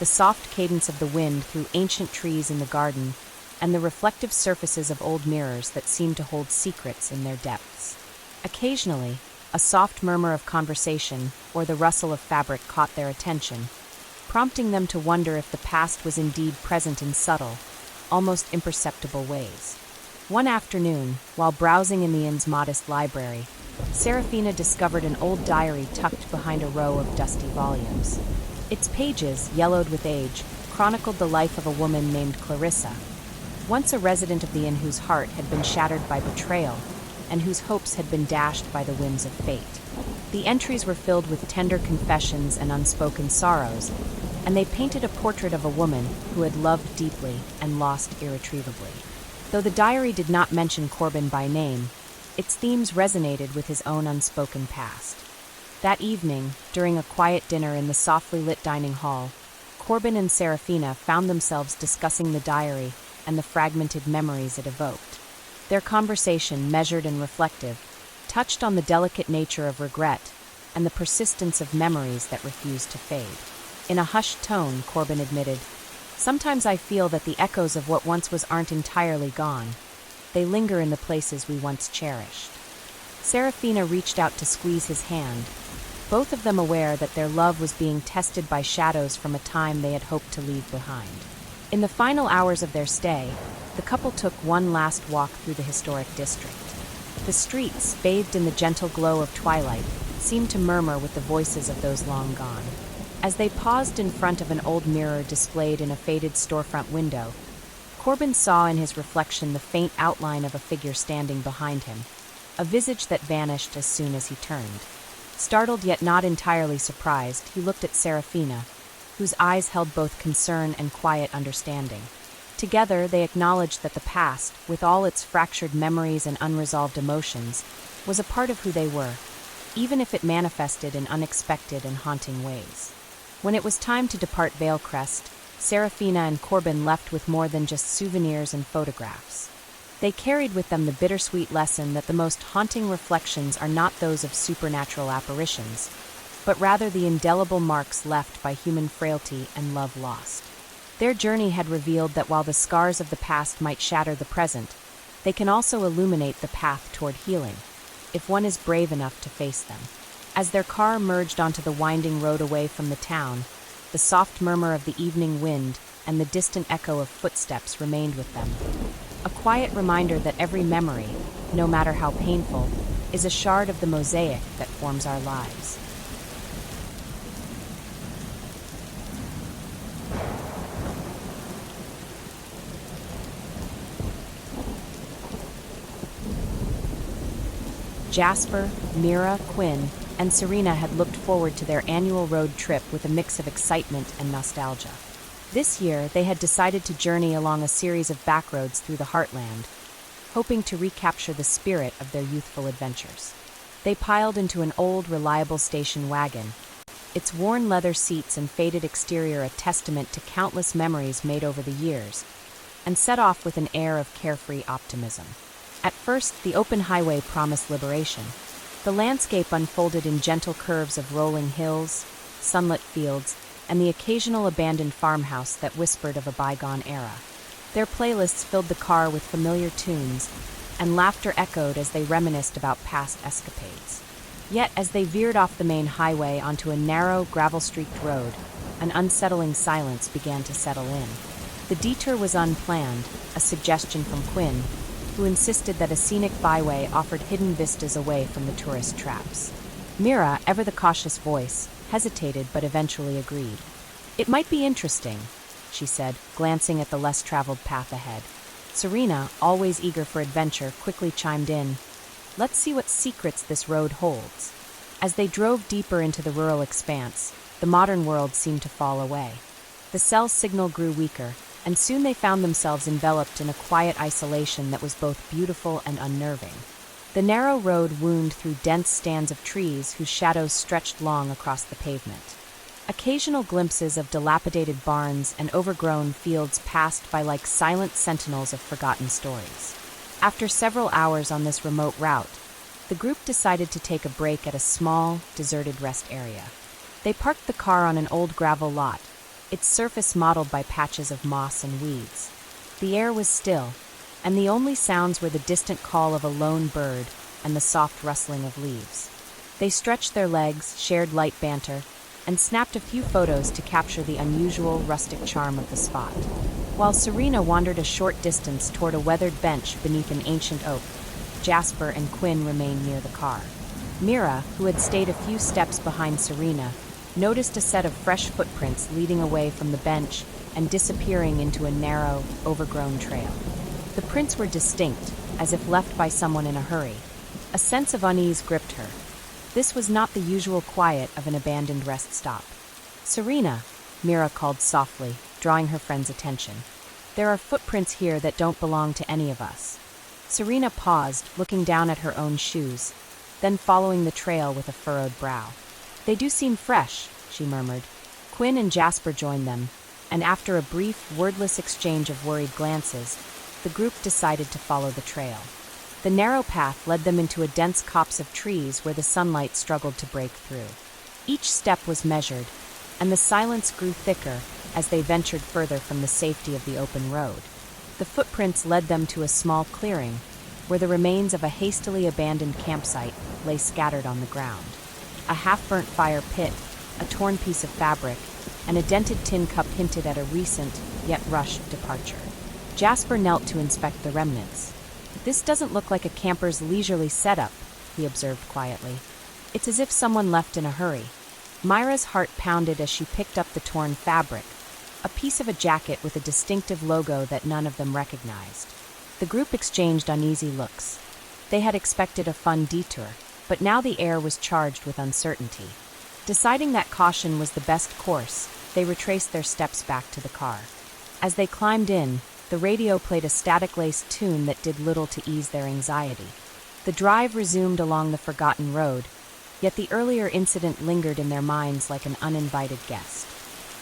the soft cadence of the wind through ancient trees in the garden, and the reflective surfaces of old mirrors that seemed to hold secrets in their depths. Occasionally, a soft murmur of conversation or the rustle of fabric caught their attention, prompting them to wonder if the past was indeed present in subtle, almost imperceptible ways. One afternoon, while browsing in the inn's modest library, Serafina discovered an old diary tucked behind a row of dusty volumes. Its pages, yellowed with age, chronicled the life of a woman named Clarissa, once a resident of the inn whose heart had been shattered by betrayal and whose hopes had been dashed by the whims of fate. The entries were filled with tender confessions and unspoken sorrows, and they painted a portrait of a woman who had loved deeply and lost irretrievably. Though the diary did not mention Corbin by name, its themes resonated with his own unspoken past. That evening, during a quiet dinner in the softly lit dining hall, Corbin and Serafina found themselves discussing the diary and the fragmented memories it evoked. Their conversation, measured and reflective, touched on the delicate nature of regret and the persistence of memories that refused to fade. In a hushed tone, Corbin admitted, "Sometimes I feel that the echoes of what once was aren't entirely gone. They linger in the places we once cherished." Serafina reached out to squeeze his hand, both of them aware that their love was being tested by shadows from a time they had hoped to leave behind. In the final hours of their stay, the couple took one last walk through the historic district. The streets, bathed in the gentle glow of twilight, seemed to murmur with the voices of those long gone. As they paused in front of an old mirror displayed in a faded storefront window, Corbin saw in his reflection the faint outline of a figure standing behind him, a visage that vanished as soon as he turned. Startled yet not entirely surprised, he looked at Serafina, whose eyes held both concern and quiet understanding. Together, they acknowledged that the past, with all its fractured memories and unresolved emotions, was a part of who they were, even if it manifested in unexpected and haunting ways. When it was time to depart Valecrest, Serafina and Corbin left with more than just souvenirs and photographs. They carried with them the bittersweet lesson that the most haunting reflections are not those of supernatural apparitions, but rather the indelible marks left by human frailty and love lost. Their journey had revealed that while the scars of the past might shatter the present, they can also illuminate the path toward healing, if one is brave enough to face them. As their car merged onto the winding road away from the town, the soft murmur of the evening wind and the distant echo of footsteps remained with them. A quiet reminder that every memory, no matter how painful, is a shard of the mosaic that forms our lives. Jasper, Mira, Quinn, and Serena had looked forward to their annual road trip with a mix of excitement and nostalgia. This year, they had decided to journey along a series of backroads through the heartland, hoping to recapture the spirit of their youthful adventures. They piled into an old, reliable station wagon, its worn leather seats and faded exterior a testament to countless memories made over the years, and set off with an air of carefree optimism. At first, the open highway promised liberation. The landscape unfolded in gentle curves of rolling hills, sunlit fields, and the occasional abandoned farmhouse that whispered of a bygone era. Their playlists filled the car with familiar tunes, and laughter echoed as they reminisced about past escapades. Yet, as they veered off the main highway onto a narrow, gravel-streaked road, an unsettling silence began to settle in. The detour was unplanned, a suggestion from Quinn, who insisted that a scenic byway offered hidden vistas away from the tourist traps. Mira, ever the cautious voice, hesitated but eventually agreed. "It might be interesting," she said, glancing at the less-traveled path ahead. Serena, always eager for adventure, quickly chimed in, "Let's see what secrets this road holds." As they drove deeper into the rural expanse, the modern world seemed to fall away. The cell signal grew weaker, and soon they found themselves enveloped in a quiet isolation that was both beautiful and unnerving. The narrow road wound through dense stands of trees whose shadows stretched long across the pavement. Occasional glimpses of dilapidated barns and overgrown fields passed by like silent sentinels of forgotten stories. After several hours on this remote route, the group decided to take a break at a small, deserted rest area. They parked the car on an old gravel lot, its surface mottled by patches of moss and weeds. The air was still, and the only sounds were the distant call of a lone bird and the soft rustling of leaves. They stretched their legs, shared light banter, and snapped a few photos to capture the unusual, rustic charm of the spot. While Serena wandered a short distance toward a weathered bench beneath an ancient oak, Jasper and Quinn remained near the car. Mira, who had stayed a few steps behind Serena, noticed a set of fresh footprints leading away from the bench and disappearing into a narrow, overgrown trail. The prints were distinct, as if left by someone in a hurry. A sense of unease gripped her. This was not the usual quiet of an abandoned rest stop. "Serena," Mira called softly, drawing her friend's attention. There are footprints here that don't belong to any of us. Serena paused, looking down at her own shoes, then following the trail with a furrowed brow. They do seem fresh, she murmured. Quinn and Jasper joined them, and after a brief, wordless exchange of worried glances, the group decided to follow the trail. The narrow path led them into a dense copse of trees where the sunlight struggled to break through. Each step was measured, and the silence grew thicker as they ventured further from the safety of the open road. The footprints led them to a small clearing, where the remains of a hastily abandoned campsite lay scattered on the ground. A half-burnt fire pit, a torn piece of fabric, and a dented tin cup hinted at a recent, yet rushed departure. Jasper knelt to inspect the remnants. "This doesn't look like a camper's leisurely setup," he observed quietly. "It's as if someone left in a hurry." Myra's heart pounded as she picked up the torn fabric, a piece of a jacket with a distinctive logo that none of them recognized. The group exchanged uneasy looks. They had expected a fun detour, but now the air was charged with uncertainty. Deciding that caution was the best course, they retraced their steps back to the car. As they climbed in, the radio played a static-laced tune that did little to ease their anxiety. The drive resumed along the forgotten road, yet the earlier incident lingered in their minds like an uninvited guest.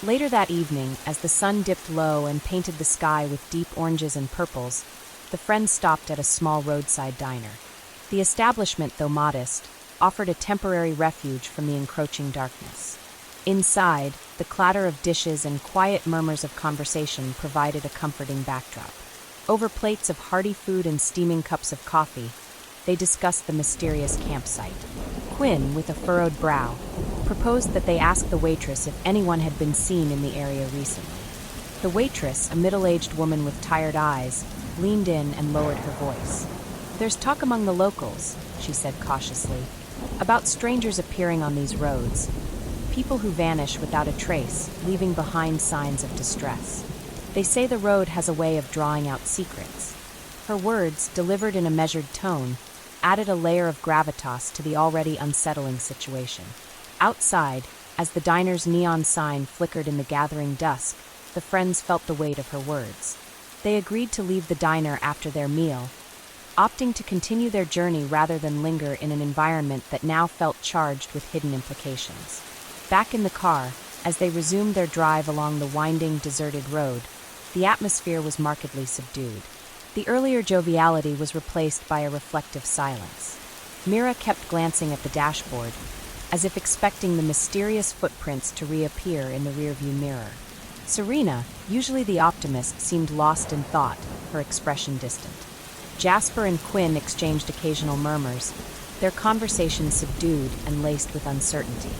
Later that evening, as the sun dipped low and painted the sky with deep oranges and purples, the friends stopped at a small roadside diner. The establishment, though modest, offered a temporary refuge from the encroaching darkness. Inside, the clatter of dishes and quiet murmurs of conversation provided a comforting backdrop. Over plates of hearty food and steaming cups of coffee, they discussed the mysterious campsite. Quinn, with a furrowed brow, proposed that they ask the waitress if anyone had been seen in the area recently. The waitress, a middle-aged woman with tired eyes, leaned in and lowered her voice. "There's talk among the locals," she said cautiously, "about strangers appearing on these roads. People who vanish without a trace, leaving behind signs of distress. They say the road has a way of drawing out secrets." Her words, delivered in a measured tone, added a layer of gravitas to the already unsettling situation. Outside, as the diner's neon sign flickered in the gathering dusk, the friends felt the weight of her words. They agreed to leave the diner after their meal, opting to continue their journey rather than linger in an environment that now felt charged with hidden implications. Back in the car, as they resumed their drive along the winding, deserted road, the atmosphere was markedly subdued. The earlier joviality was replaced by a reflective silence. Mira kept glancing at the dashboard, as if expecting the mysterious footprints to reappear in the rearview mirror. Serena, usually the optimist, seemed lost in thought, her expression distant. Jasper and Quinn exchanged occasional murmurs, their conversation subdued and laced with uncertainty.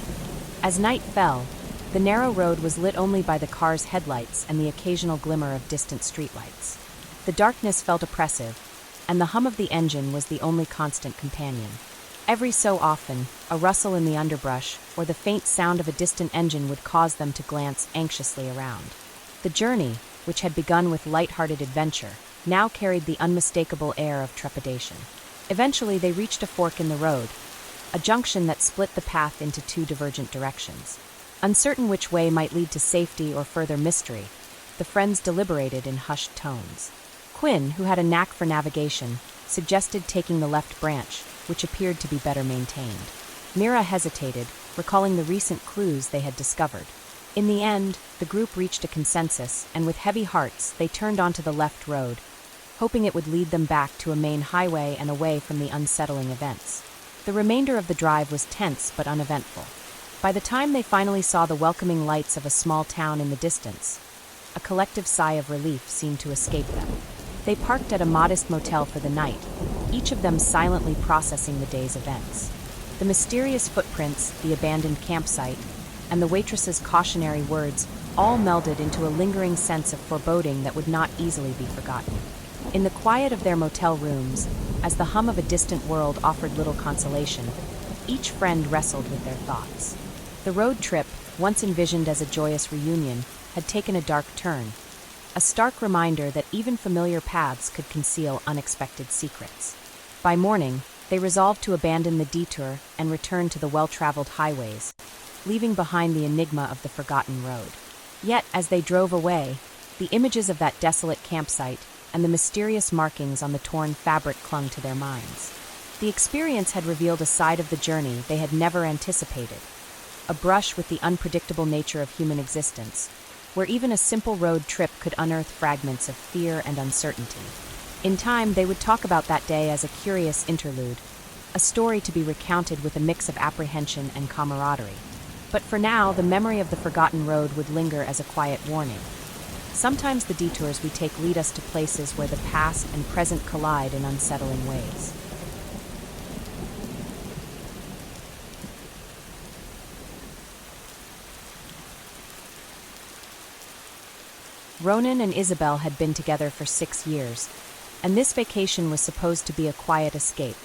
As night fell, the narrow road was lit only by the car's headlights and the occasional glimmer of distant streetlights. The darkness felt oppressive, and the hum of the engine was the only constant companion. Every so often, a rustle in the underbrush or the faint sound of a distant engine would cause them to glance anxiously around. The journey, which had begun with light-hearted adventure, now carried the unmistakable air of trepidation. Eventually, they reached a fork in the road, a junction that split the path into two divergent directions. Uncertain which way might lead to safety or further mystery, the friends deliberated in hushed tones. Quinn, who had a knack for navigation, suggested taking the left branch, which appeared to be better maintained. Mira hesitated, recalling the recent clues they had discovered. In the end, the group reached a consensus, and with heavy hearts, they turned onto the left road, hoping it would lead them back to a main highway and away from the unsettling events. The remainder of the drive was tense but uneventful. By the time they finally saw the welcoming lights of a small town in the distance, a collective sigh of relief seemed to escape them. They parked at a modest motel for the night, each of them silently processing the day's events. The mysterious footprints, the abandoned campsite, and the waitress's cautionary words all melded into a lingering sense of foreboding that would not easily be forgotten. In the quiet of their motel rooms, as the hum of a distant world offered little consolation, each friend wrestled with their thoughts. The road trip, once envisioned as a joyous reunion, had taken a dark turn, a stark reminder that even familiar paths could conceal unexpected secrets. By morning, they resolved to abandon the detour and return to the well-traveled highways, leaving behind the enigma of the forgotten road. Yet, as they drove away, The images of that desolate campsite and the mysterious markings on the torn fabric clung to their minds. The experience had revealed a side of the journey they had never anticipated, a brush with the unpredictable nature of human existence, where even a simple road trip could unearth fragments of fear and uncertainty. In time, they would talk about that day as a curious interlude, a story to be recounted with a mix of apprehension and camaraderie. But for now, the memory of the forgotten road would linger as a quiet warning. Sometimes the detours we take lead us to places where the past and present collide in unsettling ways. Ronan and Isabel had been together for 6 years, and this vacation was supposed to be a quiet escape.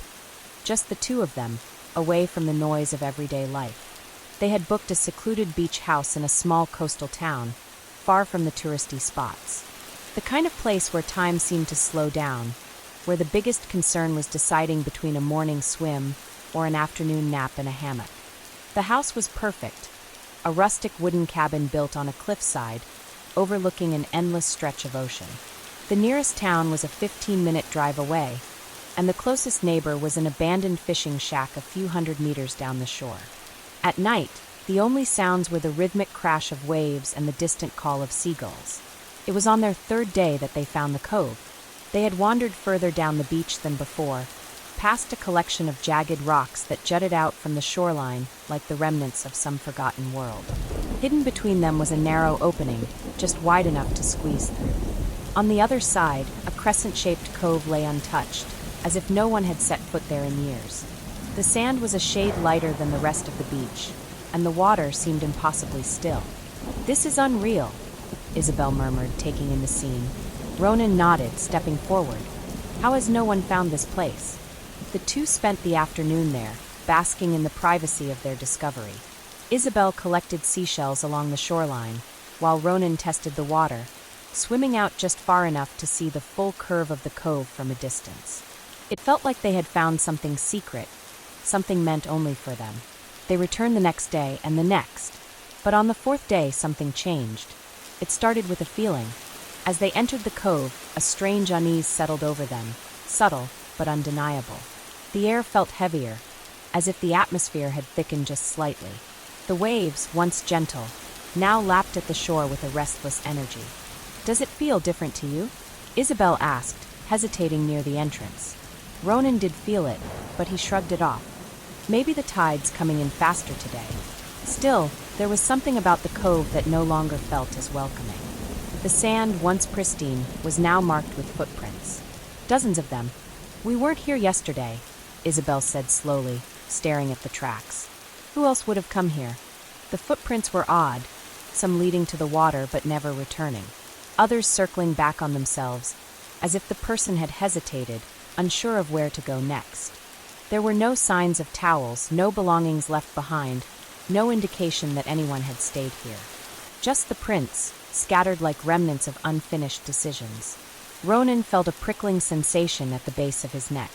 Just the two of them, away from the noise of everyday life. They had booked a secluded beach house in a small coastal town, far from the touristy spots. The kind of place where time seemed to slow down, where the biggest concern was deciding between a morning swim or an afternoon nap in a hammock. The house was perfect, a rustic wooden cabin built on a cliffside, overlooking an endless stretch of ocean. The nearest town was a 15-minute drive away, and the closest neighbor was an abandoned fishing shack a few hundred meters down the shore. At night, the only sounds were the rhythmic crash of waves and the distant call of seagulls. It was on their 3rd day that they found the cove. They had wandered further down the beach than before, past a collection of jagged rocks that jutted out from the shoreline like the remnants of some forgotten world. Hidden between them was a narrow opening, just wide enough to squeeze through. On the other side, a crescent-shaped cove lay untouched, as if no one had set foot there in years. The sand was a shade lighter than the rest of the beach, and the water seemed impossibly still. "This is unreal," Isabel murmured, taking in the scene. Ronan nodded, stepping forward. "How has no one found this place?" The two spent the afternoon there, basking in the privacy of their discovery. Isabel collected seashells along the shoreline, while Ronan tested the water, swimming out just far enough to see the full curve of the cove from a distance. It felt like they had found something secret, something meant only for them. They returned the next day and the next, but on the 4th day something changed. It started with a feeling. As they entered the cove, a strange unease settled over them, subtle but undeniable. The air felt heavier, as if the atmosphere had thickened just slightly. The waves, once gentle, now lapped at the shore with a restless energy. "Does it feel different to you?" Isabel asked, hesitating near the entrance. Ronan did feel it, but he shrugged it off. Maybe the tide's coming in faster today. Still, there was something about the cove that no longer felt as welcoming. The sand, once pristine, was now marked with footprints. Dozens of them. "We weren't here yesterday," Isabel said slowly, staring at the tracks. "Who else would have come here?" The footprints were odd, some leading to the water but never returning. Others circling back on themselves, as if the person had hesitated, unsure of where to go next. There were no signs of towels, no belongings left behind, no indication that anyone had stayed here. Just the prints, scattered like remnants of unfinished decisions. Ronan felt a prickling sensation at the base of his neck.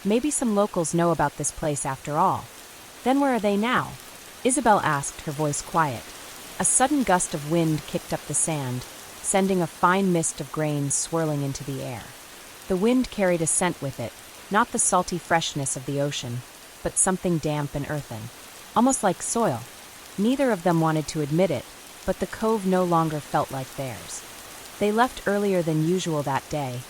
Maybe some locals know about this place after all. Then where are they now? Isabel asked, her voice quiet. A sudden gust of wind kicked up the sand, sending a fine mist of grains swirling into the air. The wind carried a scent with it, not the salty freshness of the ocean, but something damp and earthen, almost like soil. Neither of them wanted to admit it, but the cove no longer felt like theirs. They left earlier than usual that day,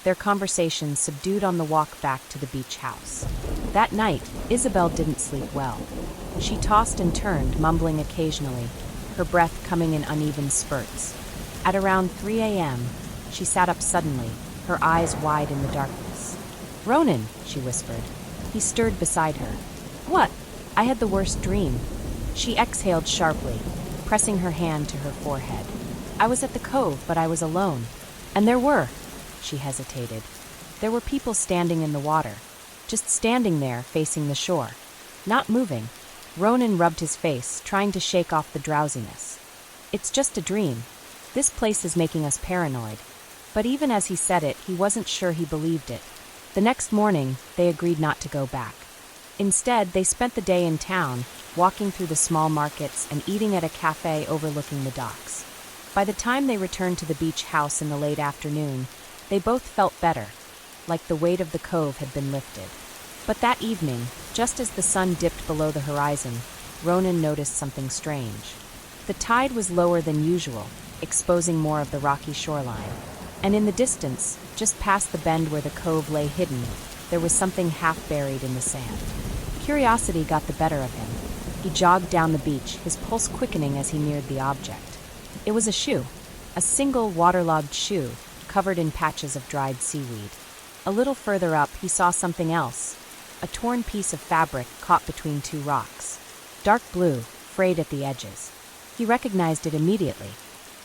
their conversation subdued on the walk back to the beach house. That night, Isabel didn't sleep well. She tossed and turned, mumbling occasionally, her breath coming in uneven spurts. At around 3 a.m., she sat up suddenly, her eyes wide in the darkness. "Ronan," she whispered. He stirred beside her. "What?" "I had the worst dream." She exhaled sharply, pressing her hand to her forehead. "I was at the cove, but I was alone. And there were," she hesitated. "There were people standing in the water, just standing there facing the shore, not moving." Ronan rubbed his face, trying to shake off the drowsiness. "It's just a dream. This place is making us paranoid." But even as he said it, he wasn't sure he believed it. The next morning, they agreed not to go back. Instead, they spent the day in town, walking through the small markets and eating at a cafe overlooking the docks. By the time they returned to the beach house in the late afternoon, they both felt better, like the weight of the cove had been lifted. But that evening, just as the sun dipped below the horizon, Ronan noticed something strange. The tide was lower than usual, exposing more of the rocky shoreline. And in the distance, just past the bend where the cove lay hidden, there was something half buried in the sand. Curiosity got the better of him. He jogged down the beach, his pulse quickening as he neared the object. It was a shoe, a single waterlogged shoe, covered in patches of dried seaweed. A little further up, he saw something else, a torn piece of fabric caught between two rocks. Dark blue, frayed at the edges. He recognized it immediately.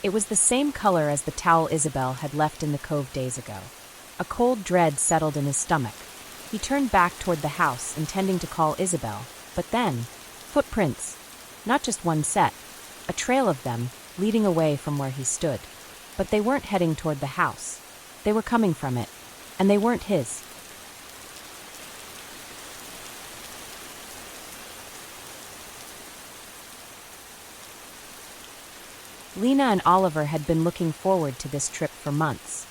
It was the same color as the towel Isabel had left in the cove days ago. A cold dread settled in his stomach. He turned back toward the house, intending to call Isabel, but then, footprints. Not just one set, a trail of them, leading away from where he stood. But they weren't heading toward the house. They were coming from it, and they weren't his. Lena and Oliver had been looking forward to this trip for months.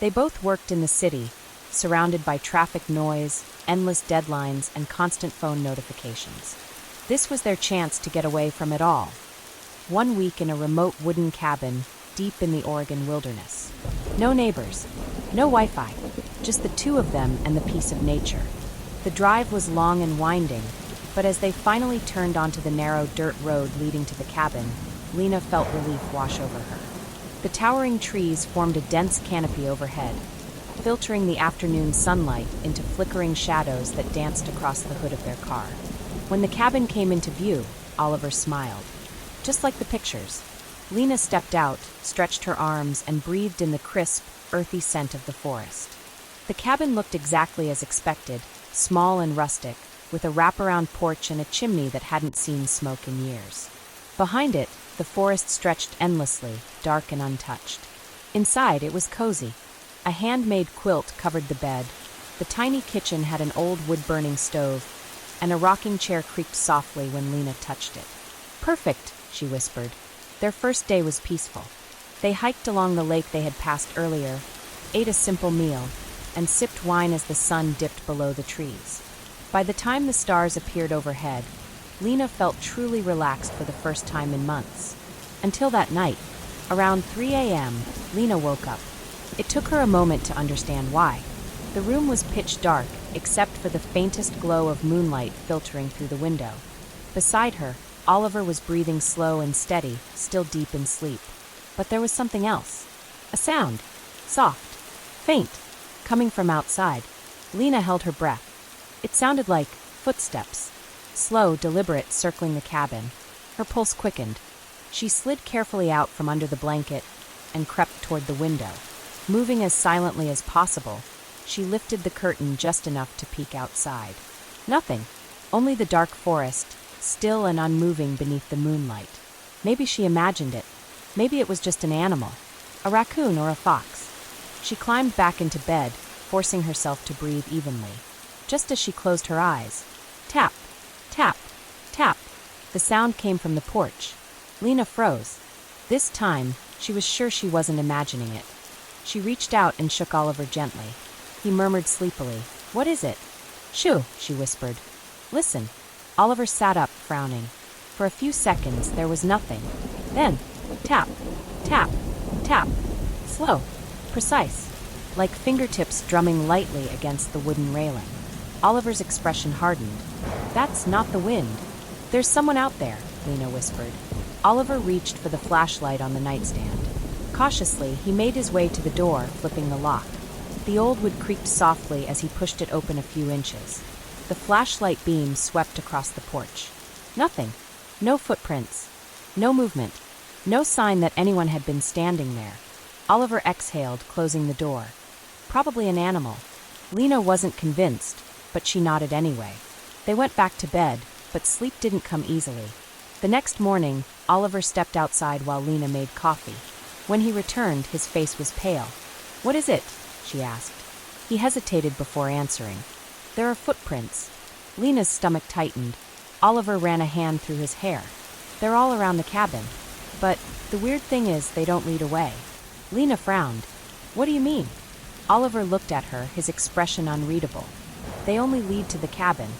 They both worked in the city, surrounded by traffic noise, endless deadlines, and constant phone notifications. This was their chance to get away from it all. 1 week in a remote wooden cabin, deep in the Oregon wilderness. No neighbors, no Wi-Fi, just the two of them and the peace of nature. The drive was long and winding, but as they finally turned onto the narrow dirt road leading to the cabin, Lena felt relief wash over her. The towering trees formed a dense canopy overhead, filtering the afternoon sunlight into flickering shadows that danced across the hood of their car. When the cabin came into view, Oliver smiled. Just like the pictures. Lena stepped out, stretched her arms, and breathed in the crisp, earthy scent of the forest. The cabin looked exactly as expected, small and rustic, with a wraparound porch and a chimney that hadn't seen smoke in years. Behind it, the forest stretched endlessly, dark and untouched. Inside, it was cozy. A handmade quilt covered the bed. The tiny kitchen had an old wood-burning stove, and a rocking chair creaked softly when Lena touched it. "Perfect," she whispered. Their first day was peaceful. They hiked along the lake they had passed earlier, ate a simple meal, and sipped wine as the sun dipped below the trees. By the time the stars appeared overhead, Lena felt truly relaxed for the first time in months. Until that night, around 3 a.m., Lena woke up. It took her a moment to understand why. The room was pitch dark, except for the faintest glow of moonlight filtering through the window. Beside her, Oliver was breathing slow and steady, still deep in sleep. But there was something else. A sound. Soft. Faint. Coming from outside. Lena held her breath. It sounded like footsteps. Slow, deliberate, circling the cabin. Her pulse quickened. She slid carefully out from under the blanket and crept toward the window. Moving as silently as possible, she lifted the curtain just enough to peek outside. Nothing. Only the dark forest, still and unmoving beneath the moonlight. Maybe she imagined it. Maybe it was just an animal. A raccoon or a fox. She climbed back into bed, forcing herself to breathe evenly. Just as she closed her eyes, tap, tap, tap. The sound came from the porch. Lena froze. This time, she was sure she wasn't imagining it. She reached out and shook Oliver gently. He murmured sleepily, "What is it?" "Shoo," she whispered. "Listen." Oliver sat up, frowning. For a few seconds, there was nothing. Then, tap, tap, tap. Slow, precise, like fingertips drumming lightly against the wooden railing. Oliver's expression hardened. "That's not the wind. There's someone out there," Lena whispered. Oliver reached for the flashlight on the nightstand. Cautiously, he made his way to the door, flipping the lock. The old wood creaked softly as he pushed it open a few inches. The flashlight beam swept across the porch. Nothing. No footprints. No movement. No sign that anyone had been standing there. Oliver exhaled, closing the door. Probably an animal. Lena wasn't convinced, but she nodded anyway. They went back to bed, but sleep didn't come easily. The next morning, Oliver stepped outside while Lena made coffee. When he returned, his face was pale. "What is it?" she asked. He hesitated before answering. "There are footprints." Lena's stomach tightened. Oliver ran a hand through his hair. "They're all around the cabin." But the weird thing is, they don't lead away. Lena frowned. What do you mean? Oliver looked at her, his expression unreadable. They only lead to the cabin,